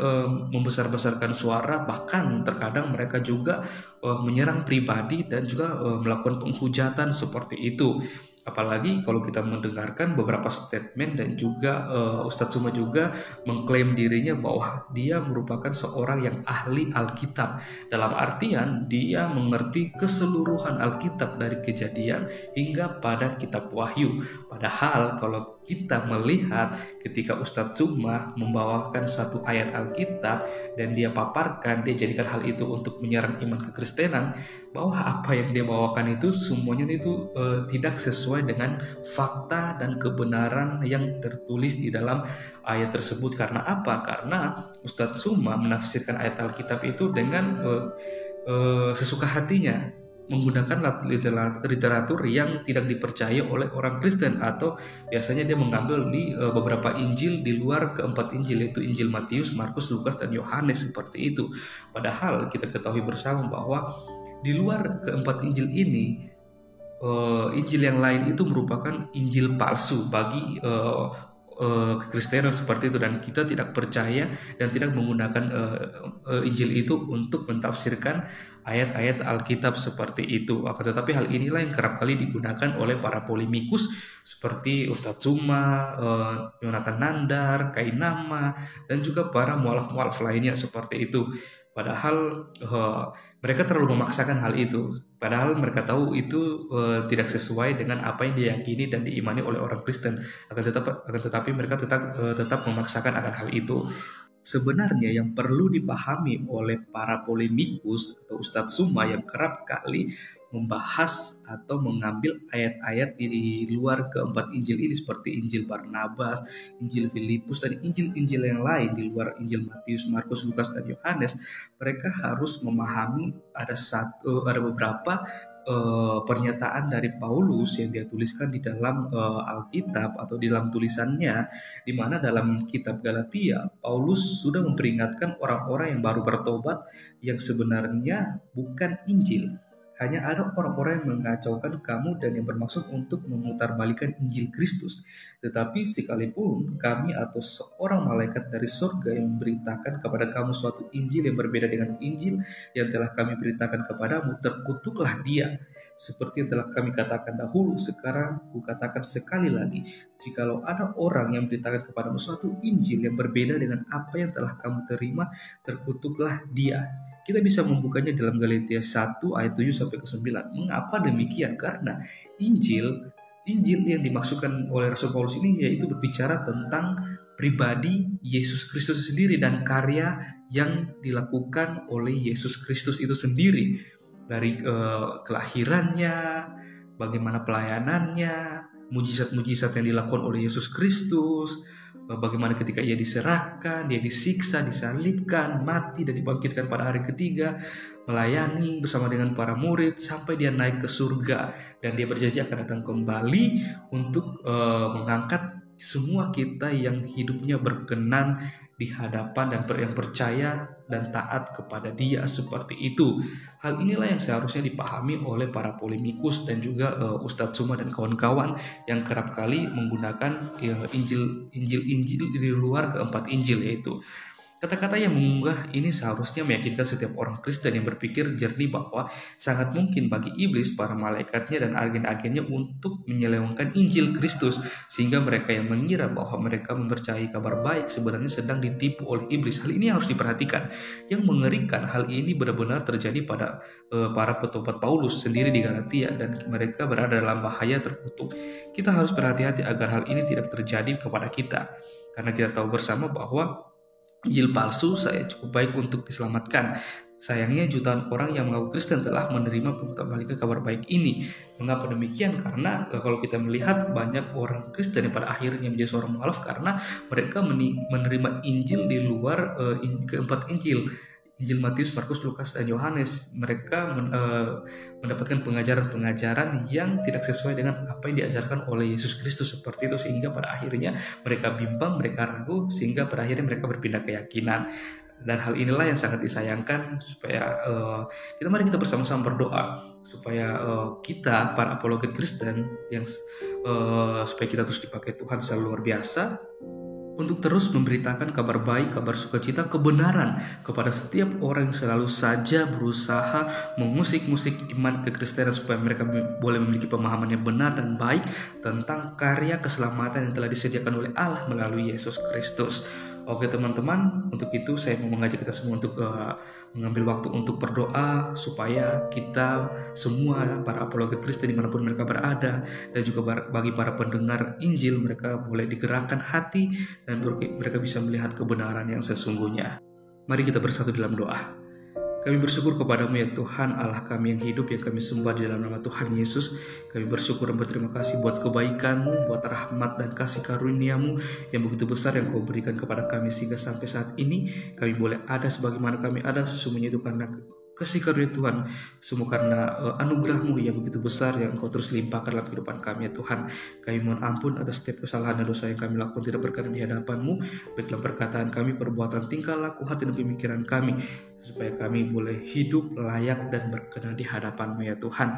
Speaker 1: membesar-besarkan suara, bahkan terkadang mereka juga menyerang pribadi dan juga melakukan penghujatan seperti itu. Apalagi kalau kita mendengarkan beberapa statement dan juga Ustadz Suma juga mengklaim dirinya bahwa dia merupakan seorang yang ahli Alkitab. Dalam artian dia mengerti keseluruhan Alkitab dari Kejadian hingga pada kitab Wahyu. Padahal kalau kita melihat ketika Ustadz Suma membawakan satu ayat Alkitab dan dia paparkan, dia jadikan hal itu untuk menyerang iman kekristenan, bahwa apa yang dia bawakan itu semuanya itu tidak sesuai dengan fakta dan kebenaran yang tertulis di dalam ayat tersebut. Karena apa? Karena Ustadz Suma menafsirkan ayat Alkitab itu dengan sesuka hatinya. menggunakan literatur yang tidak dipercaya oleh orang Kristen, atau biasanya dia mengambil di beberapa Injil di luar keempat Injil, yaitu Injil Matius, Markus, Lukas, dan Yohanes, seperti itu. Padahal kita ketahui bersama bahwa di luar keempat Injil ini, Injil yang lain itu merupakan Injil palsu bagi kekristenan, seperti itu, dan kita tidak percaya dan tidak menggunakan Injil itu untuk mentafsirkan ayat-ayat Alkitab seperti itu. Akan tetapi hal inilah yang kerap kali digunakan oleh para polemikus seperti Ustadz Suma, Yonatan Nandar, Kainama, dan juga para mualaf-mualaf lainnya seperti itu. Padahal mereka terlalu memaksakan hal itu. Padahal mereka tahu itu tidak sesuai dengan apa yang diyakini dan diimani oleh orang Kristen. Akan tetapi mereka tetap memaksakan akan hal itu. Sebenarnya yang perlu dipahami oleh para polemikus atau Ustadz Suma yang kerap kali membahas atau mengambil ayat-ayat di luar keempat Injil ini, seperti Injil Barnabas, Injil Filipus, dan Injil-Injil yang lain di luar Injil Matius, Markus, Lukas, dan Yohanes, mereka harus memahami ada beberapa pernyataan dari Paulus yang dia tuliskan di dalam Alkitab atau di dalam tulisannya, di mana dalam kitab Galatia Paulus sudah memperingatkan orang-orang yang baru bertobat yang sebenarnya bukan Injil. Hanya ada orang-orang yang mengacaukan kamu dan yang bermaksud untuk memutarbalikan Injil Kristus. Tetapi sekalipun kami atau seorang malaikat dari surga yang memberitakan kepada kamu suatu Injil yang berbeda dengan Injil yang telah kami beritakan kepadamu, terkutuklah dia. Seperti yang telah kami katakan dahulu, sekarang kukatakan sekali lagi, jikalau ada orang yang memberitakan kepadamu suatu Injil yang berbeda dengan apa yang telah kamu terima, terkutuklah dia. Kita bisa membukanya dalam Galatia 1 ayat 7 sampai ke 9. Mengapa demikian? Karena Injil yang dimaksudkan oleh Rasul Paulus ini yaitu berbicara tentang pribadi Yesus Kristus sendiri dan karya yang dilakukan oleh Yesus Kristus itu sendiri, dari kelahirannya, bagaimana pelayanannya, mujizat-mujizat yang dilakukan oleh Yesus Kristus, bagaimana ketika ia diserahkan, dia disiksa, disalibkan, mati, dan dibangkitkan pada hari ketiga, melayani bersama dengan para murid sampai dia naik ke surga, dan dia berjanji akan datang kembali untuk mengangkat semua kita yang hidupnya berkenan di hadapan dan yang percaya dan taat kepada Dia, seperti itu. Hal inilah yang seharusnya dipahami oleh para polemikus dan juga Ustadz Suma dan kawan-kawan yang kerap kali menggunakan Injil di luar keempat Injil, yaitu kata-kata yang mengunggah ini seharusnya meyakinkan setiap orang Kristen yang berpikir jernih bahwa sangat mungkin bagi iblis, para malaikatnya, dan agen-agennya untuk menyelewengkan Injil Kristus, sehingga mereka yang mengira bahwa mereka mempercayai kabar baik sebenarnya sedang ditipu oleh iblis. Hal ini harus diperhatikan. Yang mengerikan, hal ini benar-benar terjadi pada para petobat Paulus sendiri di Galatia, dan mereka berada dalam bahaya terkutuk. Kita harus berhati-hati agar hal ini tidak terjadi kepada kita, karena kita tahu bersama bahwa Injil palsu saya cukup baik untuk diselamatkan. Sayangnya jutaan orang yang mengaku Kristen telah menerima pemutarbalikan kabar baik ini. Mengapa demikian? Karena kalau kita melihat banyak orang Kristen yang pada akhirnya menjadi seorang mualaf karena mereka menerima Injil di luar keempat Injil. Injil Matius, Markus, Lukas, dan Yohanes. Mereka mendapatkan pengajaran-pengajaran yang tidak sesuai dengan apa yang diajarkan oleh Yesus Kristus, seperti itu, sehingga pada akhirnya mereka bimbang, mereka ragu, sehingga pada akhirnya mereka berpindah keyakinan. Dan hal inilah yang sangat disayangkan. Supaya mari kita bersama-sama berdoa supaya kita para apologet Kristen yang supaya kita terus dipakai Tuhan secara luar biasa untuk terus memberitakan kabar baik, kabar sukacita, kebenaran kepada setiap orang yang selalu saja berusaha mengusik-musik iman kekristenan, supaya mereka boleh memiliki pemahaman yang benar dan baik tentang karya keselamatan yang telah disediakan oleh Allah melalui Yesus Kristus. Oke teman-teman, untuk itu saya mau mengajak kita semua untuk mengambil waktu untuk berdoa supaya kita semua para apologet Kristen dimanapun mereka berada, dan juga bagi para pendengar Injil, mereka boleh digerakkan hati dan mereka bisa melihat kebenaran yang sesungguhnya. Mari kita bersatu dalam doa. Kami bersyukur kepadamu ya Tuhan, Allah kami yang hidup, yang kami sembah di dalam nama Tuhan Yesus. Kami bersyukur dan berterima kasih buat kebaikan-Mu, buat rahmat dan kasih karunia-Mu yang begitu besar yang Kau berikan kepada kami, sehingga sampai saat ini kami boleh ada sebagaimana kami ada. Sesungguhnya itu karena kasih karunia Tuhan, semua karena anugerah-Mu yang begitu besar yang Engkau terus limpahkan dalam kehidupan kami ya Tuhan. Kami mohon ampun atas setiap kesalahan dan dosa yang kami lakukan tidak berkenan di hadapan-Mu, baik dalam perkataan kami, perbuatan, tingkah laku, hati dan pemikiran kami, supaya kami boleh hidup layak dan berkenan di hadapan-Mu ya Tuhan.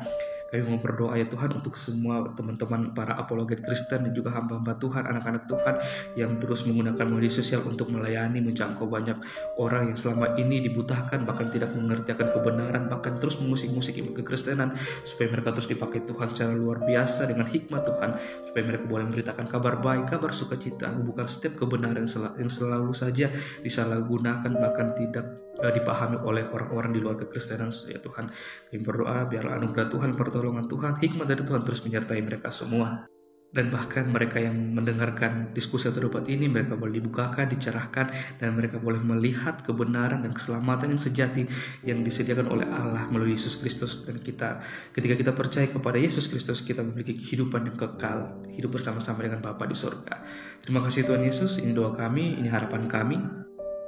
Speaker 1: Kami mau berdoa ya Tuhan untuk semua teman-teman para apologet Kristen dan juga hamba-hamba Tuhan, anak-anak Tuhan yang terus menggunakan media sosial untuk melayani, menjangkau banyak orang yang selama ini dibutahkan, bahkan tidak mengerti akan kebenaran, bahkan terus mengusik-musik iman kekristenan, supaya mereka terus dipakai Tuhan secara luar biasa dengan hikmat Tuhan, supaya mereka boleh memberitakan kabar baik, kabar sukacita, bukan setiap kebenaran yang selalu saja disalahgunakan, bahkan tidak dipahami oleh orang-orang di luar kekristenan ya Tuhan. Kami berdoa biarlah anugerah Tuhan, pertolongan Tuhan, hikmat dari Tuhan terus menyertai mereka semua. Dan bahkan mereka yang mendengarkan diskusi atau debat ini, mereka boleh dibukakan, dicerahkan, dan mereka boleh melihat kebenaran dan keselamatan yang sejati yang disediakan oleh Allah melalui Yesus Kristus. Dan ketika kita percaya kepada Yesus Kristus, kita memiliki kehidupan yang kekal, hidup bersama-sama dengan Bapa di surga. Terima kasih Tuhan Yesus, ini doa kami, ini harapan kami,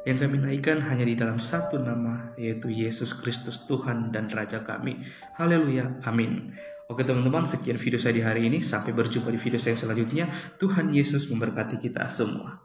Speaker 1: yang kami naikkan hanya di dalam satu nama, yaitu Yesus Kristus Tuhan dan Raja kami. Haleluya, amin. Oke teman-teman, sekian video saya di hari ini. Sampai berjumpa di video saya selanjutnya. Tuhan Yesus memberkati kita semua.